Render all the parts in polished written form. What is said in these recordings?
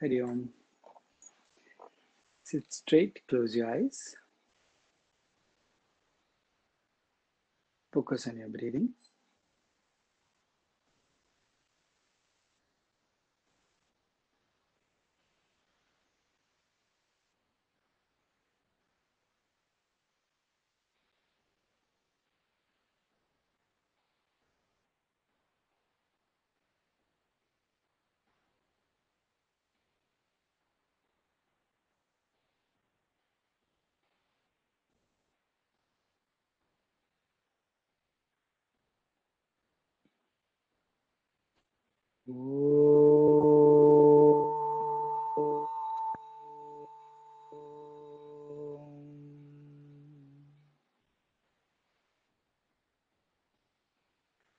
Hari Om. Sit straight, close your eyes. Focus on your breathing.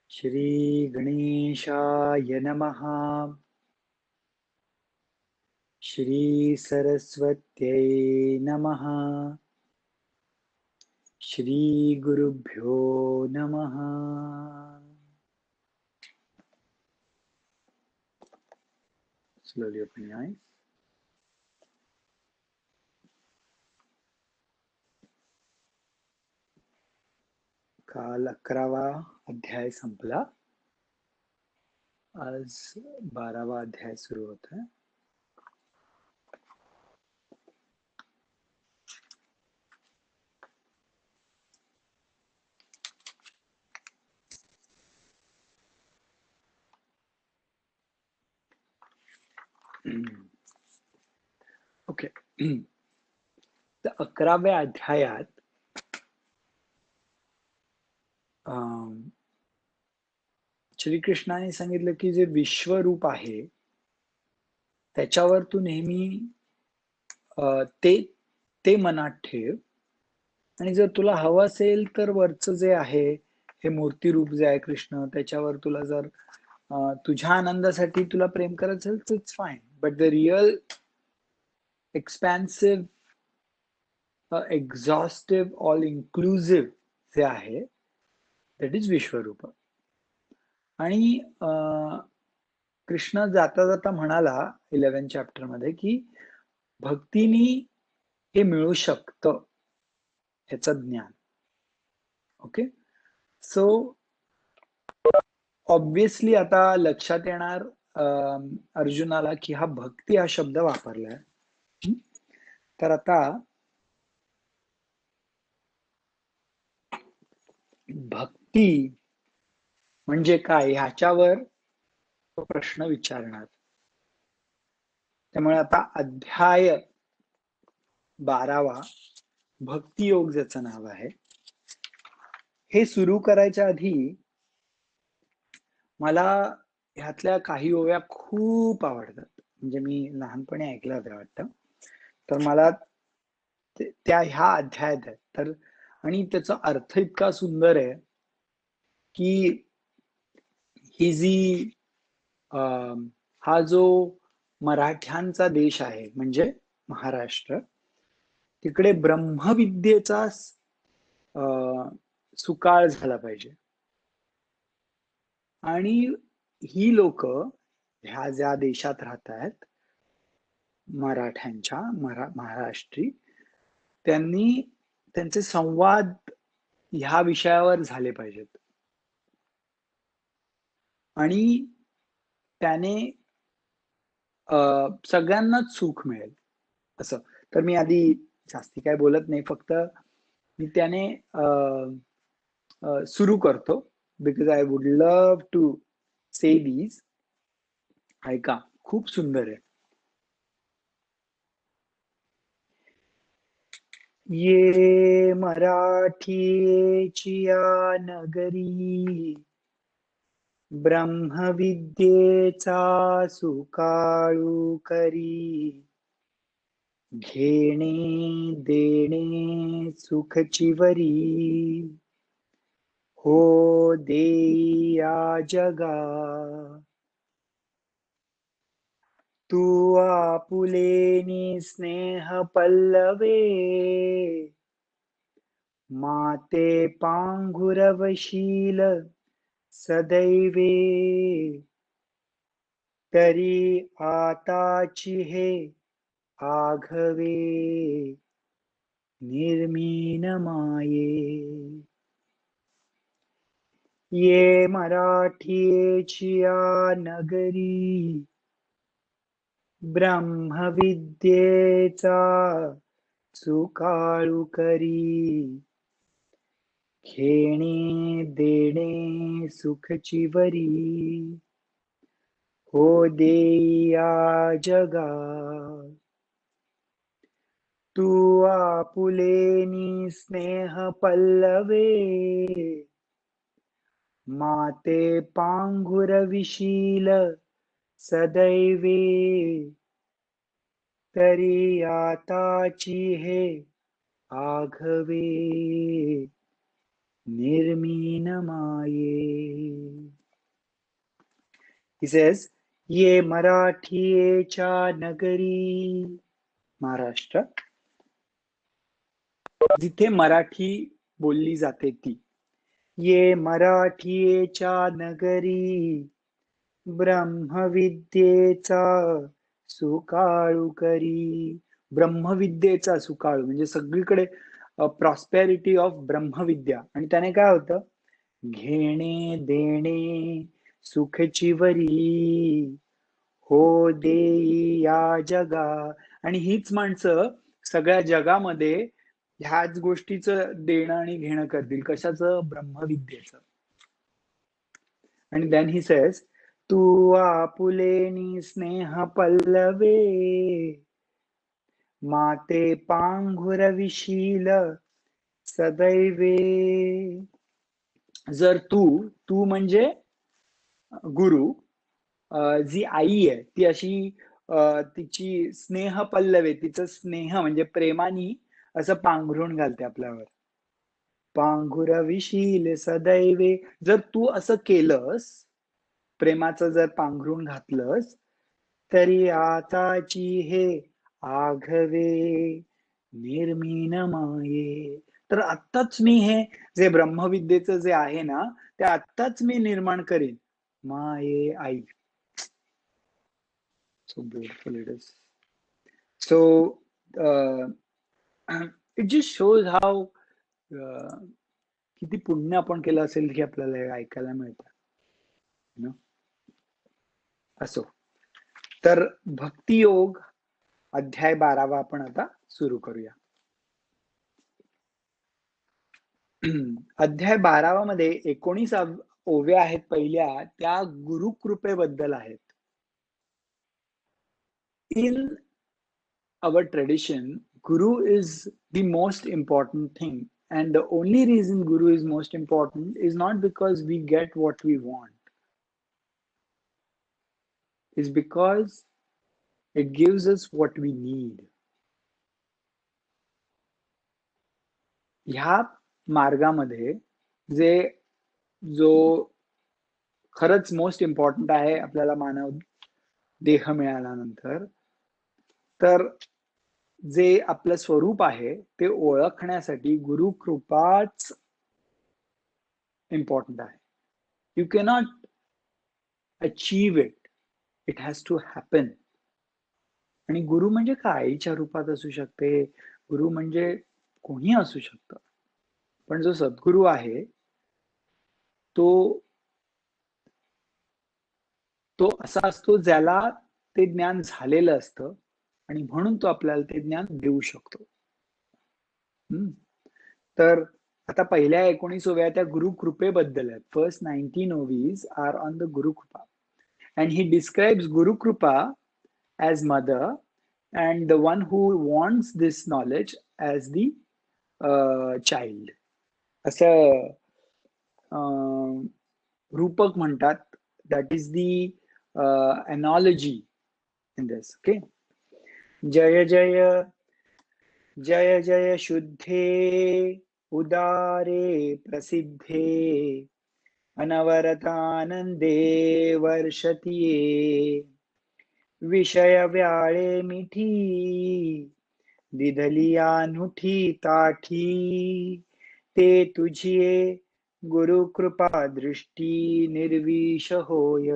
Shri Ganeshaya Namaha. Shri Saraswatyai Namaha. Shri Gurubhyo Namaha. Slowly open your eyes. काल 11वा अध्याय संपला. आज 12वा अध्याय सुरू होत आहे. ओके. तर 11व्या अध्यायात श्रीकृष्णाने सांगितलं की जे विश्वरूप आहे त्याच्यावर तू नेहमी ते मनात ठेव, आणि जर तुला हवं असेल तर वरचं जे आहे हे मूर्ती रूप जे आहे कृष्ण, त्याच्यावर तुला जर तुझ्या आनंदासाठी तुला प्रेम करायचं असेल तर it's fine, but the real expensive exhaustive all inclusive जे आहे दॅट इज विश्वरूप. आणि कृष्ण जाता जाता म्हणाला 11 चॅप्टर मध्ये की भक्तीनी हे मिळू शकतं ह्याचं ज्ञान. ओके. सो ऑब्विसली आता लक्षात येणार अर्जुनाला की हा भक्ती हा शब्द वापरलाय. तर आता भक्ती म्हणजे काय ह्याच्यावर तो प्रश्न विचारणार. त्यामुळे आता अध्याय 12वा भक्ती योग ज्याचं नाव आहे, हे सुरू करायच्या आधी मला ह्यातल्या काही ओव्या खूप आवडतात. म्हणजे मी लहानपणी ऐकल्या होत्या वाटतं. तर मला त्या ह्या अध्यायात आहेत. तर आणि त्याचा अर्थ इतका सुंदर आहे की ही जी हा जो मराठ्यांचा देश आहे म्हणजे महाराष्ट्र, तिकडे ब्रह्मविद्येचा सुकाळ झाला पाहिजे. आणि ही लोक ह्या ज्या देशात राहत आहेत मराठ्यांच्या महाराष्ट्री, त्यांनी त्यांचे संवाद ह्या विषयावर झाले पाहिजेत आणि त्याने सगळ्यांनाच सुख मिळेल असं. तर मी आधी जास्ती काय बोलत नाही, फक्त मी त्याने सुरू करतो because I would love to say these. ऐका, खूप सुंदर आहे. ये मराठीची या नगरी, ब्रह्मविद्येचा सुकाळू करी, घेणे देणे सुखचिवरी, हो देई या जगा, तू आपुलेनी स्नेह पल्लवे, माते पांघुरवशील सदैवे, तरी आताची हे आघवे निर्मीन माये. ये मराठीची नगरी ब्रह्मविद्येचा सुकाळू करी. घेणे देणे सुखची वरी हो देया जगा. तू आपुलेनी स्नेह पल्लवे माते पांघुरविशील सदैवे. तरी आताची हे आघवे निर्मीन माये. He says, ये मराठीच्या नगरी, महाराष्ट्र, जिथे मराठी बोलली जाते ती. ये मराठीच्या नगरी ब्रह्मविद्येचा सुकाळू करी. ब्रह्मविद्येचा सुकाळू म्हणजे सगळीकडे प्रॉस्पेरिटी ऑफ ब्रह्मविद्या. आणि त्याने काय होतं, घेणे देणे सुखची वरी हो देई या जगा. आणि हीच माणसं सगळ्या जगामध्ये ह्याच गोष्टीचं देणं आणि घेणं करतील. कशाचं? ब्रह्मविद्येचं. आणि देन ही सेज, तू आपुलेनी स्नेह पल्लवे माते पांघुरविशील सदैवे. जर तू म्हणजे गुरु, जी आई आहे ती अशी तिची स्नेह पल्लवे, तिचं स्नेह म्हणजे प्रेमानी असं पांघरून घालते आपल्यावर. पांघुरविशील सदैवे. जर तू असं केलंस, प्रेमाचं जर पांघरून घातलंस, तरी आताची हे आघवे निर्मीन माये. तर आत्ताच मी हे जे ब्रह्मविद्येचं जे आहे ना, ते आत्ताच मी निर्माण करीन. माये आई. So beautiful it is. So it just shows how किती पुण्य आपण केलं असेल की आपल्याला हे ऐकायला मिळतं. असो, तर भक्तियोग अध्याय 12 आपण आता सुरू करूया. अध्याय 12 मध्ये 19 ओव्या आहेत पहिल्या, त्या गुरुकृपेबद्दल आहेत. In our tradition, Guru is the most important thing, and the only reason Guru is most important is not because we get what we want, is because it gives us what we need. ह्या मार्गामध्ये जो खरंच most important आहे आपल्याला मानव देह मिळाल्यानंतर, तर जे आपलं स्वरूप आहे ते ओळखण्यासाठी गुरु कृपाच इम्पॉर्टंट आहे. You cannot achieve it, it has to happen. आणि गुरु म्हणजे काय? आईच्या रूपात असू शकते, गुरु म्हणजे कोणी असू शकतं, पण जो सद्गुरु आहे तो असा असतो ज्याला ते ज्ञान झालेलं असतं आणि म्हणून तो आपल्याला ते ज्ञान देऊ शकतो. तर आता पहिल्या 19 ओव्या त्या गुरुकृपेबद्दल आहेत. फर्स्ट 19 ओवीज are on the Gurukripa, and he describes Guru Kripa as mother and the one who wants this knowledge as the child. असं रूपक म्हणतात. that is the analogy in this. Okay. जय जय जय जय शुद्धे उदारे प्रसिद्धे अनवरतानंदे वर्षतीये. विषय व्याळे मिठी दिधलिया नुठी ताठी ते तुझिये गुरु कृपा दृष्टी निर्विष होय.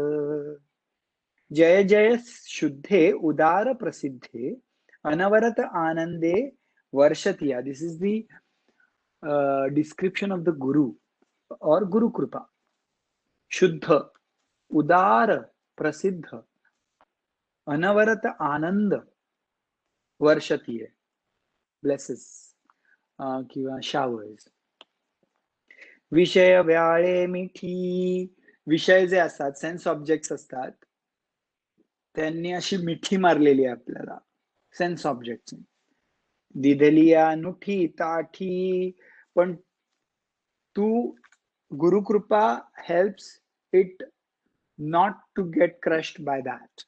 जय जय शुद्धे उदार प्रसिद्धे अनवरत आनंदे वर्षतिया. This is the description of the guru और गुरु कृपा. शुद्ध, उदार, प्रसिद्ध, अनवरत आनंद वर्षतीय, ब्लेसेस किंवा शावर्स. विषय व्याळे मिठी. विषय जे असतात, सेन्स ऑब्जेक्ट्स असतात, त्यांनी अशी मिठी मारलेली आहे आपल्याला सेन्स ऑब्जेक्ट. दिदलिया नुठी ताठी. पण तू गुरुकृपा helps it not to get crushed by that.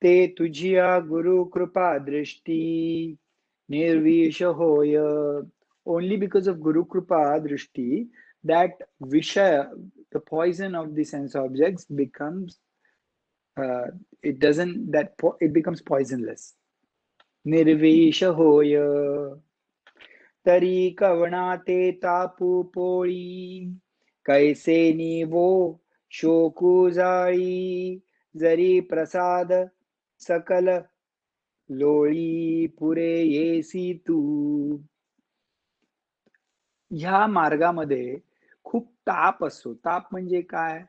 ते तुझिया गुरुकृपा दृष्टी निर्विष होय. ओनली बिकॉज ऑफ गुरुकृपा दृष्टी that vishaya, the poison of the sense objects, becomes it doesn't that it becomes poisonless. निर्विष होय. तरी कवणा ते तापू पोळी कैसे निवो शोकू जाळी. जरी प्रसाद सकल लोळी पुरे येसी तू. ह्या मार्गामध्ये खूप ताप असतो. ताप म्हणजे काय?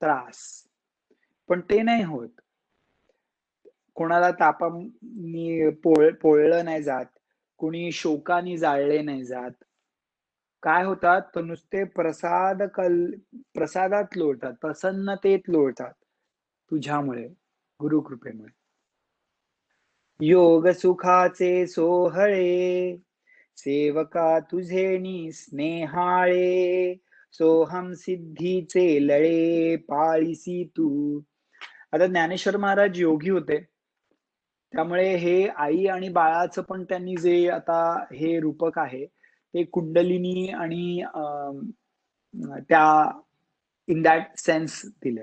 त्रास. पण ते नाही होत. कोणाला तापानी पोळलं नाही जात, कुणी शोकानी जाळले नाही जात. काय होतात? तर नुसते प्रसादात लोळतात, प्रसन्नतेत लोळतात तुझ्यामुळे, गुरुकृपेमुळे. योग सुखाचे सोहळे सेवका तुझेनी स्नेहाळे. सोहम सिद्धीचे लळे पाळीसी तू. आता ज्ञानेश्वर महाराज योगी होते, त्यामुळे हे आई आणि बाळाचं पण त्यांनी जे आता हे रूपक आहे ते कुंडलिनी आणि त्या इन दॅट सेन्स दिले.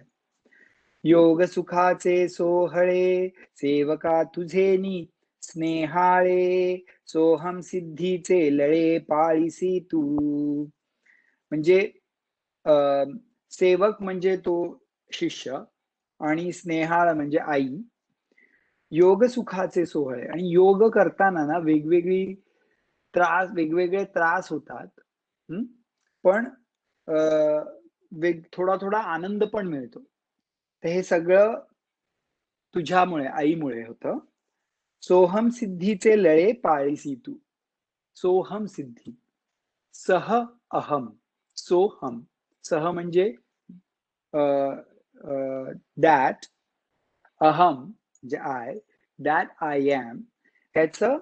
योग सुखाचे सोहळे सेवका तुझेनी स्नेहाळे. सोहम सिद्धीचे लळे पाळीसी तू. म्हणजे सेवक म्हणजे तो शिष्य आणि स्नेहाळ म्हणजे आई. योग सुखाचे सोहळे. आणि योग करताना ना वेगवेगळे त्रास होतात, पण थोडा थोडा आनंद पण मिळतो. तर हे सगळं तुझ्यामुळे, आईमुळे होतं. सोहम सिद्धीचे लळे पाळीसी तू. सोहम सिद्धी, सह अहम. सोहम, सह म्हणजे दॅट, अहम म्हणजे आय, दॅट आय एम, ह्याचं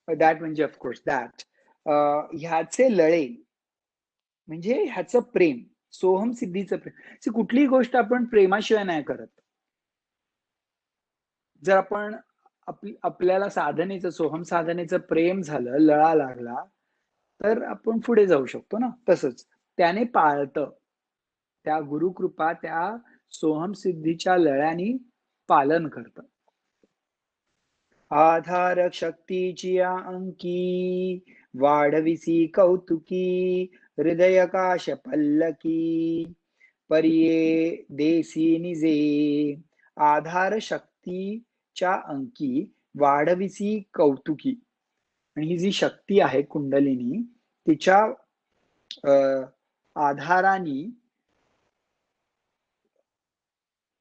दॅट म्हणजे ऑफकोर्स दॅट, ह्याचे लळे म्हणजे ह्याचं प्रेम. सोहम सिद्धीचं प्रेम. कुठलीही गोष्ट आपण प्रेमाशिवाय नाही करत. जर आपण आपल्याला साधनेचं, सोहम साधनेचं प्रेम झालं, लळा लागला, तर आपण पुढे जाऊ शकतो ना. तसंच त्याने पाळतं, त्या गुरुकृपा त्या सोहम सिद्धीच्या लळ्यानी पालन करतं. आधार शक्तीची अंकी वाढविसी कौतुकी. हृदयकाश पल्लकी परिये देसी निजे. आधार शक्तीच्या अंकी वाढविसी कौतुकी. आणि ही जी शक्ती आहे कुंडलिनी, तिच्या आधाराने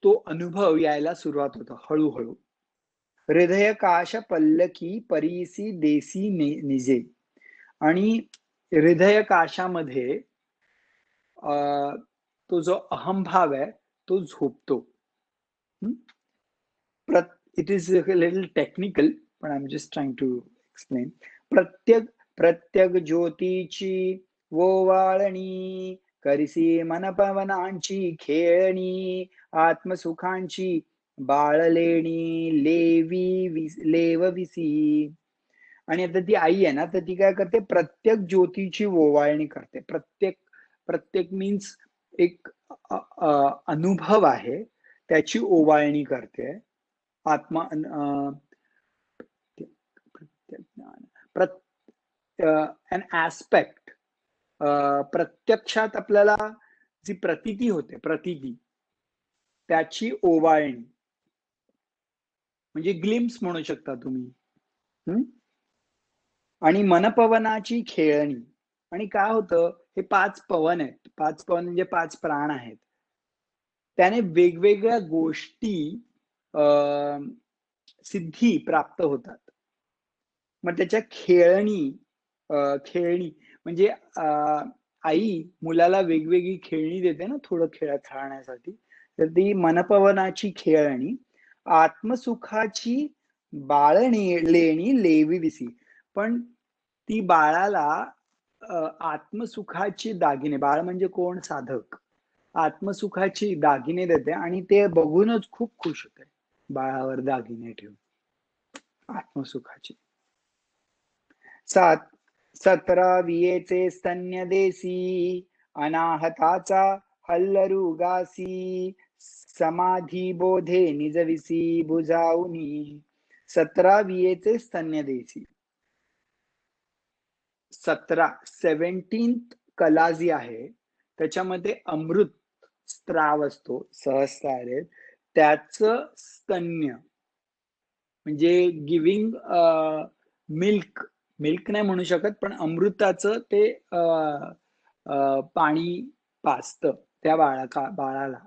तो अनुभव यायला सुरुवात होतो हळूहळू. हृदयकाश पल्लकी परीसी देसी निजे. आणि हृदयकाशामध्ये तो जो अहंभाव आहे तो झोपतो. इट इज लिटल टेक्निकल, पण I am just trying to explain. प्रत्येक ज्योतीची ओवाळणी करिसी मनपवनांची खेळणी. आत्मसुखांची बाळलेणी लेवविसी. आणि आता ती आई आहे ना, तर ती काय करते? प्रत्येक ज्योतीची ओवाळणी करते. प्रत्येक मीन्स एक अनुभव आहे, त्याची ओवाळणी करते. आत्मा अन ऍस्पेक्ट. प्रत्यक्षात आपल्याला जी प्रतीती होते, प्रतीती त्याची ओवाळणी म्हणजे ग्लिम्स म्हणू शकता तुम्ही. आणि मनपवनाची खेळणी. आणि काय होतं, हे 5 पवन आहेत. 5 पवन म्हणजे 5 प्राण आहेत. त्याने वेगवेगळ्या गोष्टी सिद्धी प्राप्त होतात. मग त्याच्या खेळणी म्हणजे आई मुलाला वेगवेगळी खेळणी देते ना थोडं खेळण्यासाठी. तर ती मनपवनाची खेळणी, आत्मसुखाची लेणी लेविविसी. पण ती बाळाला आत्मसुखाची दागिने, बाळ म्हणजे कोण? साधक. आत्मसुखाची दागिने देते आणि ते बघूनच खूप खुश होते बाळावर दागिने ठेवून आत्मसुखाची. 17 वियेचे स्तन्य देसी, अनाहताचा हल्लरुगासी, समाधी बोधे निजविसी बुजावनी. 17 वियेचे स्तन्य देसी. 17th कला जी आहे त्याच्यामध्ये अमृत स्त्राव असतो, सहस्रार, त्याचं स्तन्य म्हणजे गिविंग मिल्क नाही म्हणू शकत, पण अमृताचं ते पाणी पाजतं त्या बाळाला.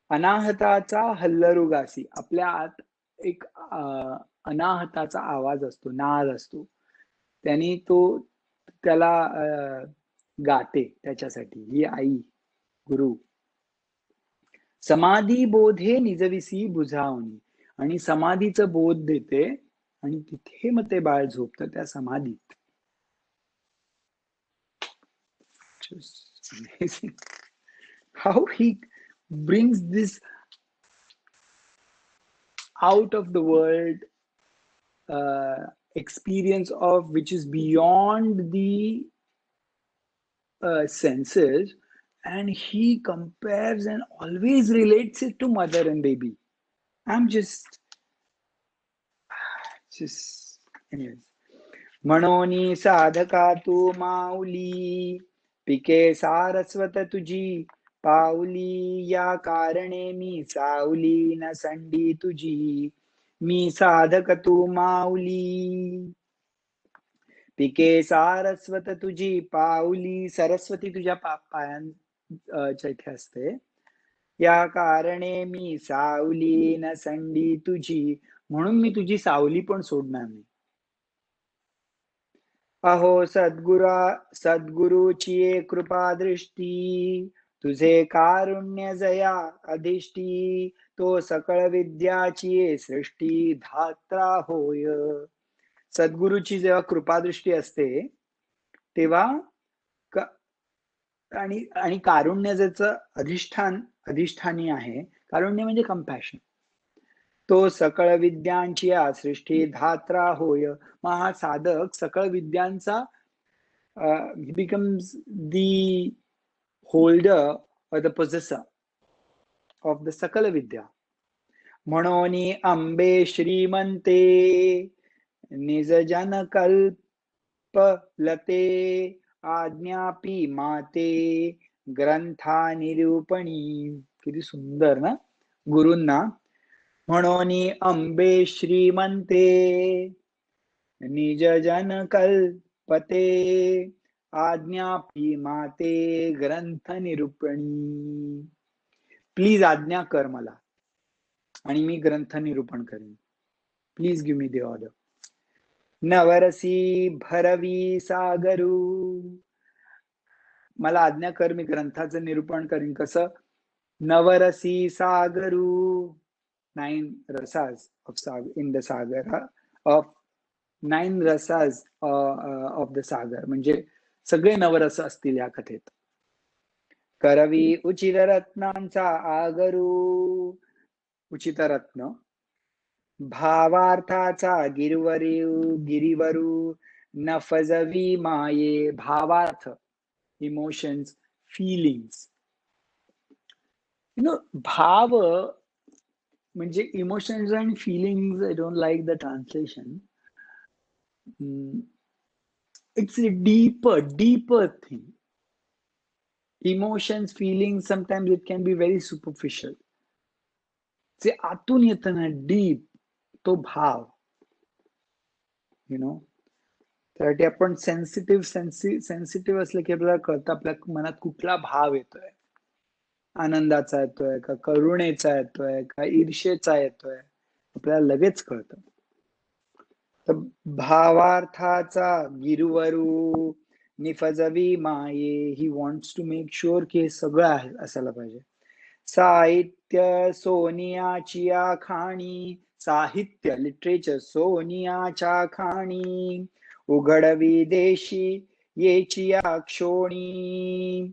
अनाहताचा हल्लरुगासी, आपल्या आत एक अनाहताचा आवाज असतो, नाद असतो, त्यांनी तो त्याला गाते त्याच्यासाठी ही आई गुरु. समाधी बोधे निजविसी बुझावणी, आणि समाधीचं बोध देते आणि तिथे मग ते बाळ झोपतं त्या समाधीत. Amazing. How he brings this out of the world experience of which is beyond the senses, and he compares and always relates it to mother and baby. I'm just anyways. म्हणोनी sadhaka तू माऊली, पिके सारस्वत तुझी पाऊली, या कारणे मी सावली न संडी तुझी. मी साधक तू माऊली, पिके सारस्वत तुझी पाऊली, सरस्वती तुझ्या पायांच्या इथे असते. या कारणे मी सावली न संडी तुझी, म्हणून मी तुझी सावली पण सोडणार नाही. अहो सद्गुरूची कृपा दृष्टी, तुझे कारुण्य जया अधिष्ठी, तो सकळ विद्याची सृष्टी धात्रा होय. सद्गुरूची जेव्हा कृपादृष्टी असते तेव्हा आणि कारुण्य ज्याचं अधिष्ठानी आहे, कारुण्य म्हणजे कंपॅशन, तो सकळ विद्यांची सृष्टी धात्रा होय. मग हा साधक सकळ विद्यांचा he becomes the holder or the possessor of the सकल विद्या. म्हणोनी अंबे श्रीमंते, निज जन कल्प लते, आज्ञापी माते ग्रंथा निरूपणी. किती सुंदर ना गुरूंना. म्हणोनी अंबे श्रीमंते, निज जन कल्पते, आज्ञापी माते ग्रंथ निरूपणी. प्लीज आज्ञा कर मला आणि मी ग्रंथ निरूपण करेन. Please give me the order. नवरसी भरवी सागरू, मला आज्ञा कर, मी ग्रंथाचं निरूपण करीन. कसं? नवरसी सागरू, 9 rasas of sagar in the sagar of 9 rasas of the sagar, म्हणजे सगळे नवरस असतील या कथेत. करवी उचित रत्नांचा आगरू, उचित रत्न, भावार्थाचा गिरीवरू, नफजवी माये, भावार्थ, इमोशन्स, फीलिंग्स. भाव म्हणजे emotions and feelings. I don't like the translation. It's a deeper thing. Emotions, feelings, sometimes it can be very superficial. जे आतून येतं ना, डीप, तो भाव, त्यासाठी आपण सेन्सिटिव्ह असलं की आपल्याला कळतं आपल्या मनात कुठला भाव येतोय. आनंदाचा येतोय का, करुणेचा येतोय का, ईर्षेचा येतोय, आपल्याला लगेच कळतं. तर भावार्थाचा गिरुवरू निफजवी माये, he wants to make sure की हे सगळं असायला पाहिजे. साहित्य सोनियाची आखाणी, साहित्य लिटरेचर सोनियाच्या खाणी, उघडवी देशी येची क्षोणी,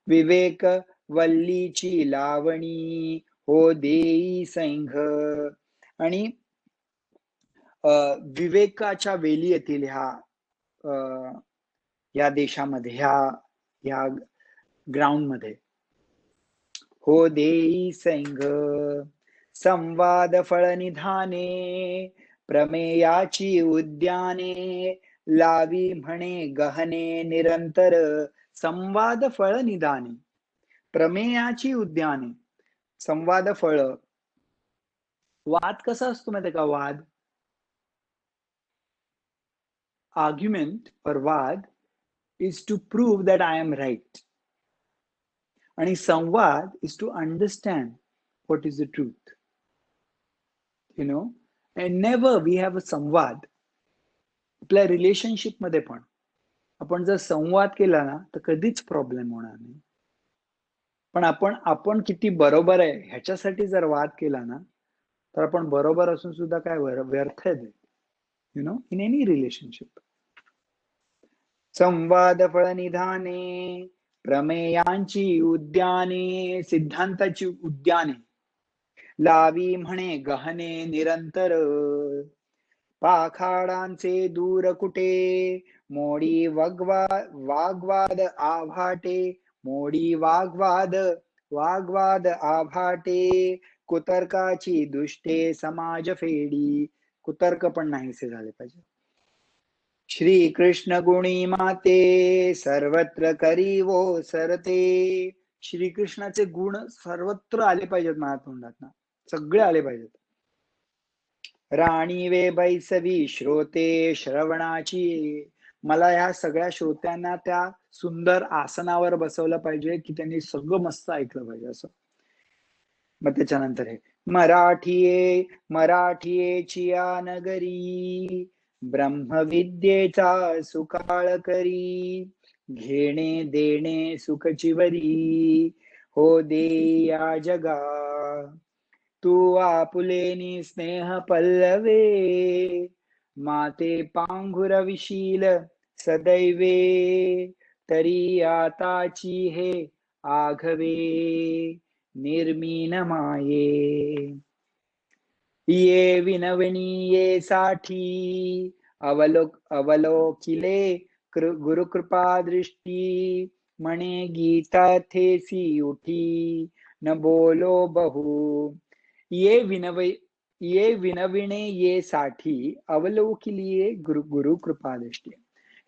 विवेक वल्लीची लावणी हो देई सैंघ. आणि विवेकाच्या वेली येतील ह्या देशामध्ये, ह्या ग्राउंडमध्ये. हो देई सैंघ संवाद फळ निधाने, प्रमेयाची उद्याने लावी म्हणे गहने निरंतर. संवाद फळ निधाने, प्रमेयाची उद्याने, संवाद फळ. वाद कसा असतो माहिती का? वाद, आर्ग्युमेंट और वाद is to prove that I am right. आणि संवाद is to understand what is the truth. And never we have a संवाद. आपल्या रिलेशनशिप मध्ये पण आपण जर संवाद केला ना, तर कधीच प्रॉब्लेम होणार नाही. पण आपण किती बरोबर आहे ह्याच्यासाठी जर वाद केला ना, तर आपण बरोबर असून सुद्धा काय व्यर्थ आहे, इन एनी रिलेशनशिप. संवाद फळ निधाने, प्रमेयांची उद्याने, सिद्धांताची उद्याने लावी म्हणे गहने निरंतर. पाखाडांचे दूर कुठे, मोडी वाग्वाद आभाटे, मोडी वाग्वाद आभाटे, कुतर्काची दुष्टे समाज फेडी. कुतर्क पण नाहीसे झाले पाहिजे. श्री कृष्ण गुणी माते, सर्वत्र करी वो सरते. श्रीकृष्णाचे गुण सर्वत्र आले पाहिजेत माझ्या तोंडात, सगळे आले पाहिजेत. राणी वे बैसवी श्रोते श्रवणाची, मला ह्या सगळ्या श्रोत्यांना त्या सुंदर आसनावर बसवलं पाहिजे की त्यांनी सगळं मस्त ऐकलं पाहिजे असं. मग त्याच्यानंतर हे मराठीये या नगरी, ब्रह्मविद्येचा सुकाळ करी, घेणे देणे सुखचिवरी हो दे या जगा. तू आपुलेनी स्नेह पल्लवे, माते पांघुर विशील सदैवे, तरी आताची हे आघवे निर्मीन माये. ये विनवणीये साठी, अवलोकिले गुरुकृपा दृष्टी, म्हणे गीता थेसी उठी, न बोलो बहु. ये विनविणे ये साठी, अवलोकिले गुरु कृपा दृष्टी.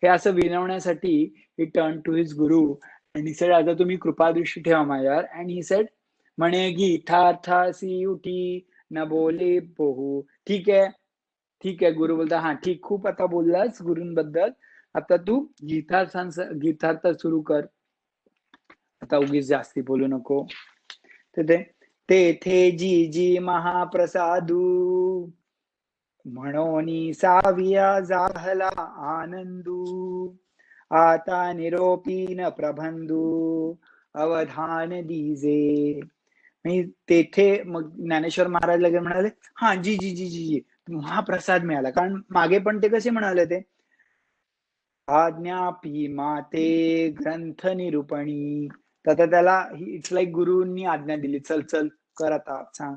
हे असं विनवण्यासाठी ही टर्न टू हिज गुरु आणि सेड, आता तुम्ही कृपा दृष्टी ठेवा माझ्यावर. अँड ही सेड, म्हणे गीतार्थासी उठी, न बोले बहु. ठीक आहे गुरु बोलता, हा ठीक, खूप आता बोललास गुरूंबद्दल, आता तू गीतार्थ सुरू कर, आता उगीच जास्ती बोलू नको. तेथे जी महाप्रसादू, म्हणून साविया जाहला आनंदू, आता निरोपीन प्रबंधू अवधान दीजे. तेथे मग ज्ञानेश्वर महाराज लगेच म्हणाले, हा जी जी जी जी जी महाप्रसाद मिळाला. कारण मागे पण ते कसे म्हणाले, ते आज्ञापी माते ग्रंथ निरूपणी, तर त्याला इट्स लाईक गुरुंनी आज्ञा दिली, चल चल कर आता सांग.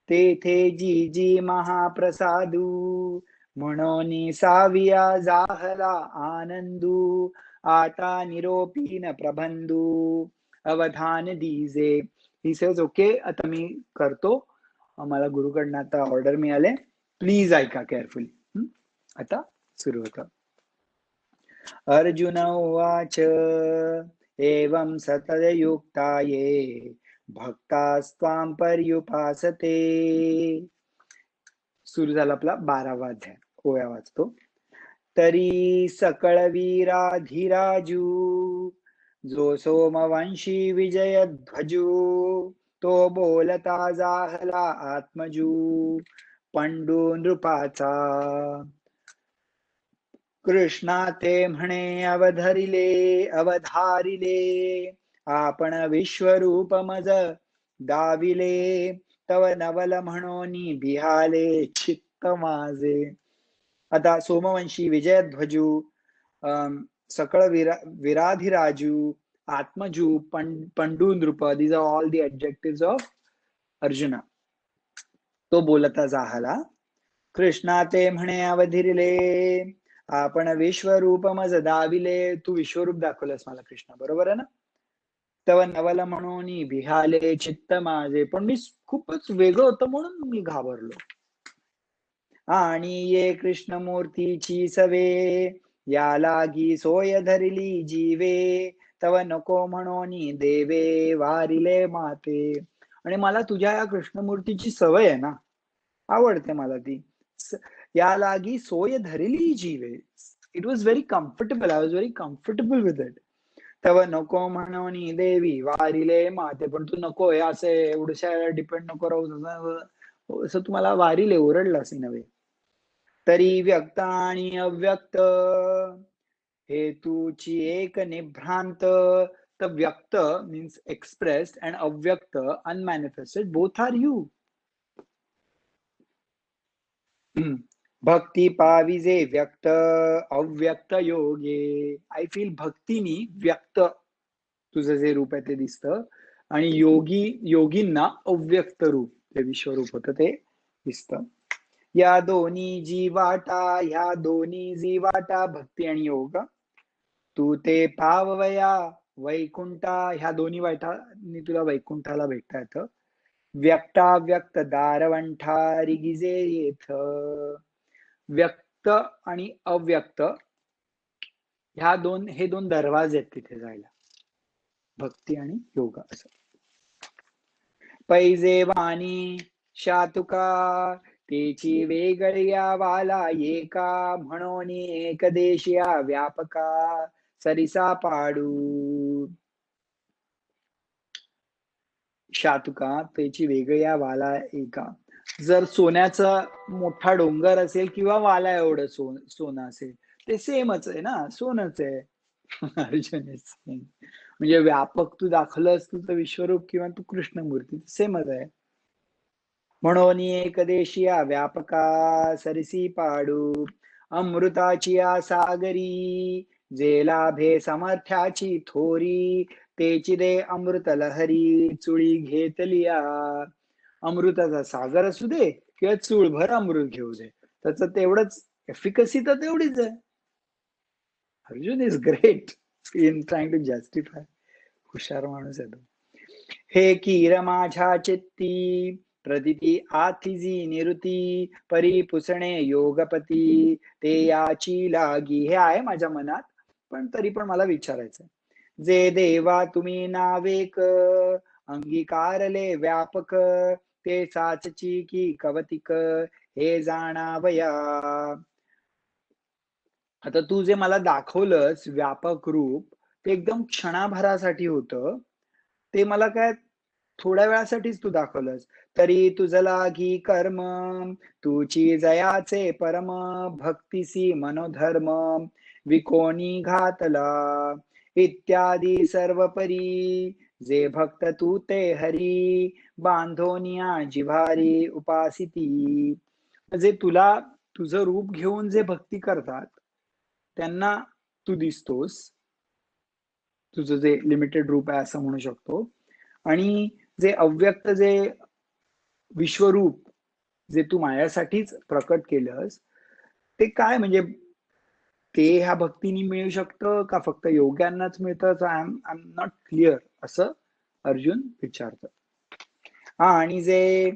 तेथे जी महाप्रसादू, म्हणून साविया जाहला आनंदू, आता निरोपीन प्रबंधू अवधान दीजे. ही सेज ओके, आता मी करतो, मला गुरुकडनं आता ऑर्डर मिळाले, प्लीज ऐका केअरफुली. आता सुरू होतं. अर्जुन उवाच एवं सततयुक्ताये, भक्तास्त्वां पर्युपासते. सुरू झाला आपला 12वा अध्याय. ओव्या वाचतो. तरी सकळ वीराधिराजू, जो सोमवंशी विजयध्वजू, तो बोलता जाहला आत्मजू, पंडू नृपाचा. कृष्णा ते म्हणे अवधारिले, आपण विश्वरूप मज दाविले, तव नवल म्हणोनी बिहाले चित्त माझे. आता सोमवंशी, विजयध्वजू, सकळ विराधिराजू, आत्मजू, पंडू नृप, these are all the adjectives of Arjuna. तो बोलता जाहला. कृष्णा ते म्हणे अवधिरिले, आपण विश्वरूप मज दाविले. तू विश्वरूप दाखवलंस मला कृष्णा, बरोबर आहे ना. तव नवल म्हणून बिहाले चित्त माझे, पण मी खूपच वेगळं होतं म्हणून मी घाबरलो. आणि ये कृष्णमूर्तीची सवे, या लागी सोय धरली जीवे, तव नको म्हणून देवे वारिले माते. आणि मला तुझ्या या कृष्णमूर्तीची सवय आहे ना, आवडते मला ती. या लागी सोय धरली जीवे. It was very comfortable. I was very comfortable with it. तव नको म्हणून देवी वारिले माते, पण तू नको हे असे एवढ्याशा डिपेंड नको राहू, असं तुम्हाला वारिले, ओरडलं असे नव्हे. तरी व्यक्त आणि अव्यक्त हेतूची एक निभ्रांत. तर व्यक्त मीन्स एक्सप्रेस्ड अँड अव्यक्त अनमॅनिफेस्टेड, बोथ आर यू. भक्ती पाविजे व्यक्त अव्यक्त योगे. आय फील भक्तीनी व्यक्त तुझं जे रूप आहे ते दिसतं, आणि योगींना अव्यक्त रूप, ते विश्वरूप होतं ते दिसतं. या दोन्ही जी वाटा भक्ती आणि योग, तू ते पावया वैकुंठा. ह्या दोन्ही वाटांनी तुला वैकुंठाला भेटता येतं. व्यक्ताव्यक्त दारवंठा रिगिजे येथ. व्यक्त आणि अव्यक्त हे दोन दरवाजे आहेत तिथे जायला, भक्ती आणि योगा असं. पैजे वाणी शातुका, तेची वेगळ्या वाला एका, म्हणून एकदेशिया व्यापका सरिसा पाडू. शातुका, त्याची वेगळ्या वाला एका. जर सोन्याचा मोठा डोंगर असेल किंवा वाला एवढं सोनं असेल, ते सेमच आहे ना, सोनच आहे. अर्जुन म्हणजे व्यापक तू दाखवलंस तुझं विश्वरूप किंवा तू कृष्णमूर्ती, सेमच आहे. म्हणून एकदेशिया व्यापका सरसी पाडू, अमृताची सागरी, जे लाभे समर्थ्याची थोरी, तेची दे अमृत लहरी चुळी घेतलिया. अमृताचा सागर असू दे किंवा चूळभर अमृत घेऊ दे, त्याचं तेवढंच एफिकसी तर तेवढीच आहे. Arjun is great in trying to justify. हुशार माणूस आहे तो. हे कीर माझ्या चित्ती, प्रदिती आथिजी निरुती, परिपुसणे योगपती, ते याची लागी. हे आहे माझ्या मनात, पण तरी पण मला विचारायचं. जे देवा तुम्ही नावेक, अंगीकारले व्यापक, ते साचची की कवतिक, हे जाणावया. आता तू जे मला दाखवलंस व्यापक रूप, ते एकदम क्षणाभरासाठी होतं. ते मला काय थोड्या वेळासाठीच तू दाखवलंस. तरी तुझ लागी कर्म, तुची जयाचे परम, भक्तिसी मनोधर्म, विकोणी घातला. इत्यादी सर्व परी, जे भक्त तू ते हरी, बांधोनिया जिव्हारी उपासिती. जे तुला तुझं रूप घेऊन जे भक्ती करतात त्यांना तू दिसतोस. तुझं जे लिमिटेड रूप आहे असं म्हणू शकतो. आणि जे अव्यक्त जे विश्वरूप जे तू माझ्यासाठीच प्रकट केलंस, ते काय म्हणजे ते ह्या भक्तीने मिळू शकतं का फक्त योग्यांनाच मिळतं? आय एम नॉट क्लिअर, असं अर्जुन विचारतं. आणि जे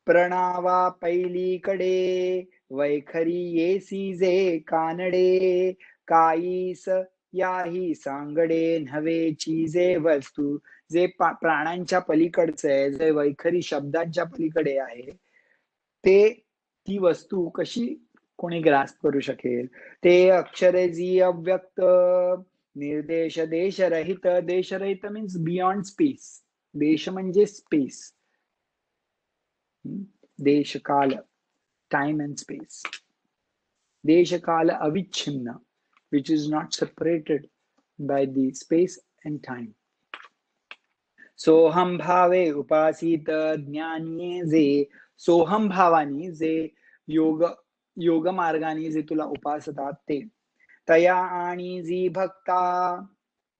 प्रणावा पैलीकडे, वैखरी येसी जे कानडे, काईस याही सांगडे, नव्हे चीजे वस्तू. जे प्राणांच्या पलीकडचं आहे, जे वैखरी शब्दांच्या पलीकडे आहे, ते ती वस्तू कशी कोणी ग्रास्प करू शकेल? ते अक्षरे जी अव्यक्त, निर्देश देशरहित. देशरहित मीन्स बियॉन्ड स्पेस. देश म्हणजे स्पेस, देश काल, टाइम अँड स्पेस. देश काल अविच्छिन्न, which is not separated by the space and time. Soham Bhave उपासित ज्ञानी जे, सोहम भावानी जे योग मार्गाने जे तुला उपासतात ते, तया आणि जी भक्ता,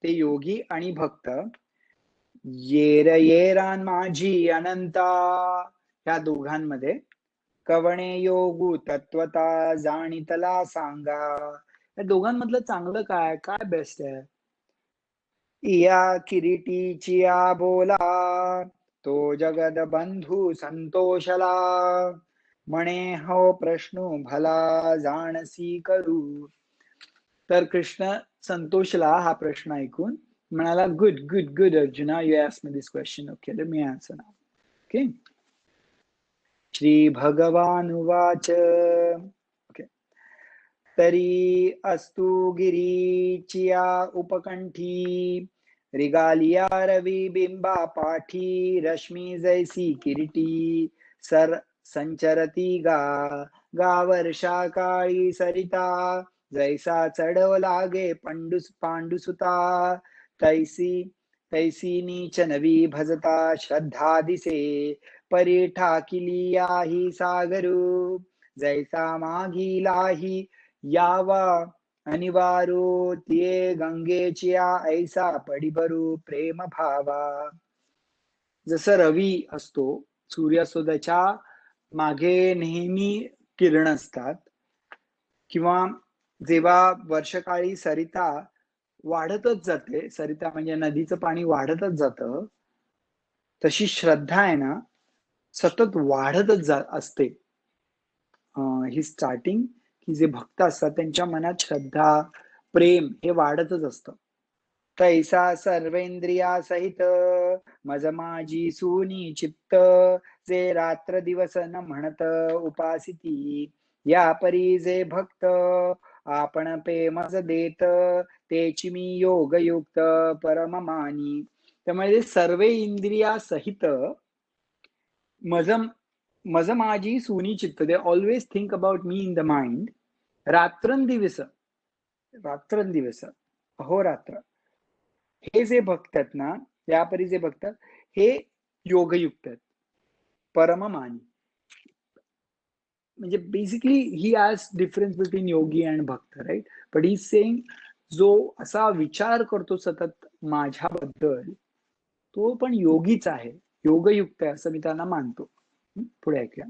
ते योगी आणि भक्त, येर येरान माझी अनंता, ह्या दोघांमध्ये कवणे योगू तत्वता जाणीतला सांगा. या दोघांमधलं चांगलं काय, काय बेस्ट आहे? इया किरीटीचिया बोला, तो जगद बंधू संतोषला, म्हणे हो प्रश्न भला जाणसी करू. तर कृष्ण संतोषला हा प्रश्न ऐकून म्हणाला, good good good Arjuna, you asked me this question, okay let me answer now. Okay. Shri भगवान उवाच, ओके, तरी अस्तु गिरीचिया उपकंठी, रिगालिया रवि बिंबा पाठी, रश्मी जैसी किरीटी सर संचरती गा वर्षा काळी सरिता, जैसा चढव लागे पांडुसुता, तैसी नीच नवी भजता श्रद्धा दिसे, परी ठाकिलिया ही सागरू, जैसा मागीलाही यावा अनिवारू, तिये गंगेचिया ऐसा पडिबरू प्रेम भावा. जसं रवी असतो, सूर्य असतो, त्याच्या मागे नेहमी किरण असतात, किंवा जेव्हा वर्षकाळी सरिता वाढतच जाते, सरिता म्हणजे नदीचं पाणी वाढतच जातं, तशी श्रद्धा आहे ना सतत वाढतच असते. ही स्टार्टिंग की जे भक्त असतात त्यांच्या मनात श्रद्धा, प्रेम हे वाढतच असतं. तैसा सर्वेंद्रिया सहित मज माझी सूनी चित्त, जे रात्र दिवस न म्हणत उपासिती, या परी जे भक्त आपण प्रेमज देत, तेची मी योगयुक्त परम मानी. त्यामुळे सर्वे इंद्रिया सहित मज माझी सुनी चित्त, they always think about me in the mind, रात्रंदिवस अहोरात्र. हे जे भक्त आहेत ना, यापरी जे भक्त हे योगयुक्त आहेत, परममानी. म्हणजे बेसिकली ही आज डिफरन्स बिटवीन योगी अँड भक्त, राईट? बट ही सेइंग जो असा विचार करतो सतत माझ्याबद्दल, तो पण योगीच आहे, योगयुक्त आहे असं मी त्यांना मानतो. पुढे ऐकूया.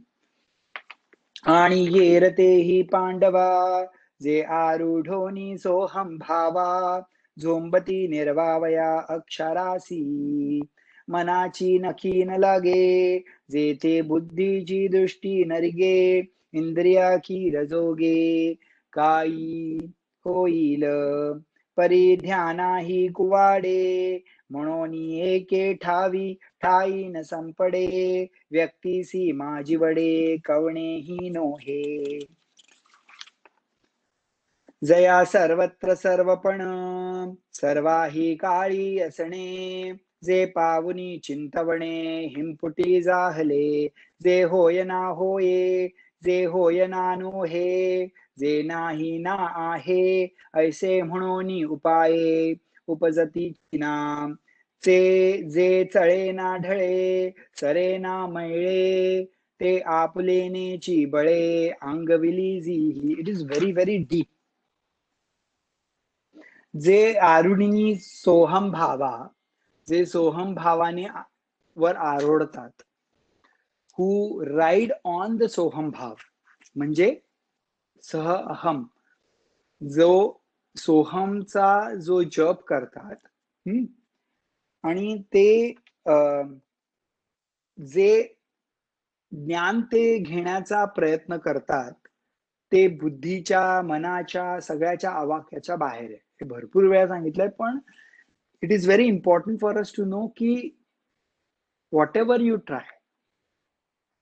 आणि येरते ही पांडवा, जे आरूढोनी सोहम भावा, झोंबती निर्वावया अक्षरासी, मनाची नखी न लागे, जे ते बुद्धीची दृष्टी नरिगे, इंद्रिया की रजोगे, काही होईल परी ध्यानाही कुवाडे, म्हणून एके ठावी ठाई न संपडे, व्यक्तीसी माझी वडे कवणेही नोहे. जया सर्वत्र सर्वपण, सर्वाही काळी असणे, जे पावनी चिंतवणे हिमपुटी जाहले, जे होय ना होये, जे होय ना नोहे, जे नाही ना आहे, ऐसे म्हणून उपाये उपजती नाम, जे चळे ना ढळे, सरे ना मैळे, ते आपुलेनेची बळे अंगविली जी. It is very very deep. जे आरुणी सोहम भावा, जे सोहम भावाने वर आरोढतात, who ride on the soham bhav, म्हणजे सह अहम, जो सोहमचा जो जप करतात, आणि ते जे ज्ञान ते घेण्याचा प्रयत्न करतात, ते बुद्धीच्या, मनाच्या, सगळ्याच्या आवाक्याच्या बाहेर आहे. हे भरपूर वेळा सांगितलंय, पण it is very important for us to know ki whatever you try,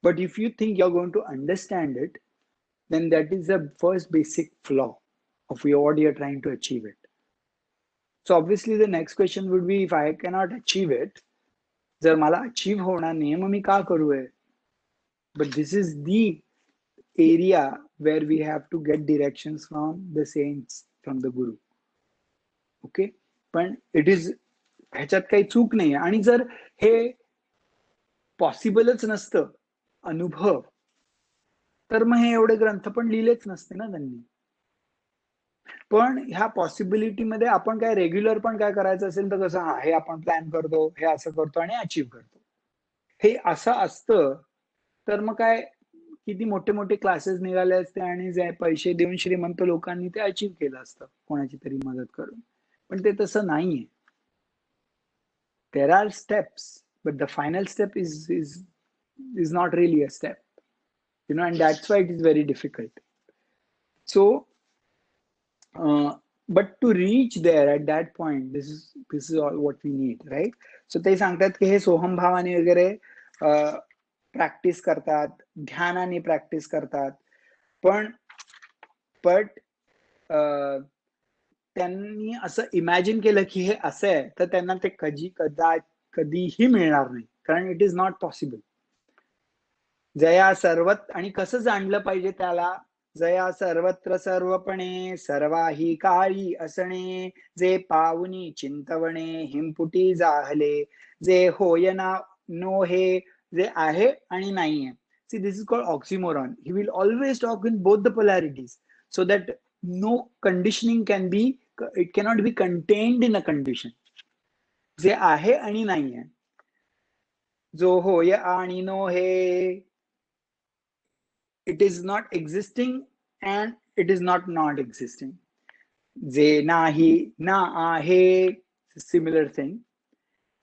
but if you think you're going to understand it, then that is the first basic flaw of what you're trying to achieve it. So obviously the next question would be, if I cannot achieve it, जर मला achieve होणार नाही मग मी का करू आहे? But this is the area where we have to get directions from the saints, from the guru. Okay, पण it is ह्याच्यात काही चूक नाही. आणि जर हे पॉसिबलच नसतं अनुभव, तर मग हे एवढे ग्रंथ पण लिहिलेच नसते ना त्यांनी. पण ह्या पॉसिबिलिटी मध्ये आपण काय रेग्युलर पण काय करायचं असेल तर कसं, हा हे आपण प्लॅन करतो, हे असं करतो आणि अचीव करतो, हे असं असतं तर मग काय किती मोठे मोठे क्लासेस निघाले असते आणि जे पैसे देऊन श्रीमंत लोकांनी ते अचीव केलं असतं कोणाची तरी मदत करून. पण ते तसं नाहीये. There are steps, but the final step is not really a step, and that's why it is very difficult. So but to reach there at that point, this is all what we need, right? So ते सांगतात की हे सोहम भावाने वगैरे practice करतात, ध्यानाने practice करतात, पण त्यांनी असं इमॅजिन केलं की हे असं आहे तर त्यांना ते कधीही मिळणार नाही, कारण it is not possible. Jaya सर्वत्र, आणि कसं जाणलं पाहिजे त्याला, जया सर्वत्र सर्वपणे सर्वाही काळी असणे, जे पावनी चिंतवणे हिमपुटी जाहले, जे होय ना नो हे, जे आहे आणि नाहीये. See, this is called oxymoron. He will always talk in both the polarities, so that no conditioning it cannot be contained in a condition. जे आहे आणि नाहीये, जो होय आणि नो हे, it is not existing and it is not existing. जे नाही ना आहे, similar thing.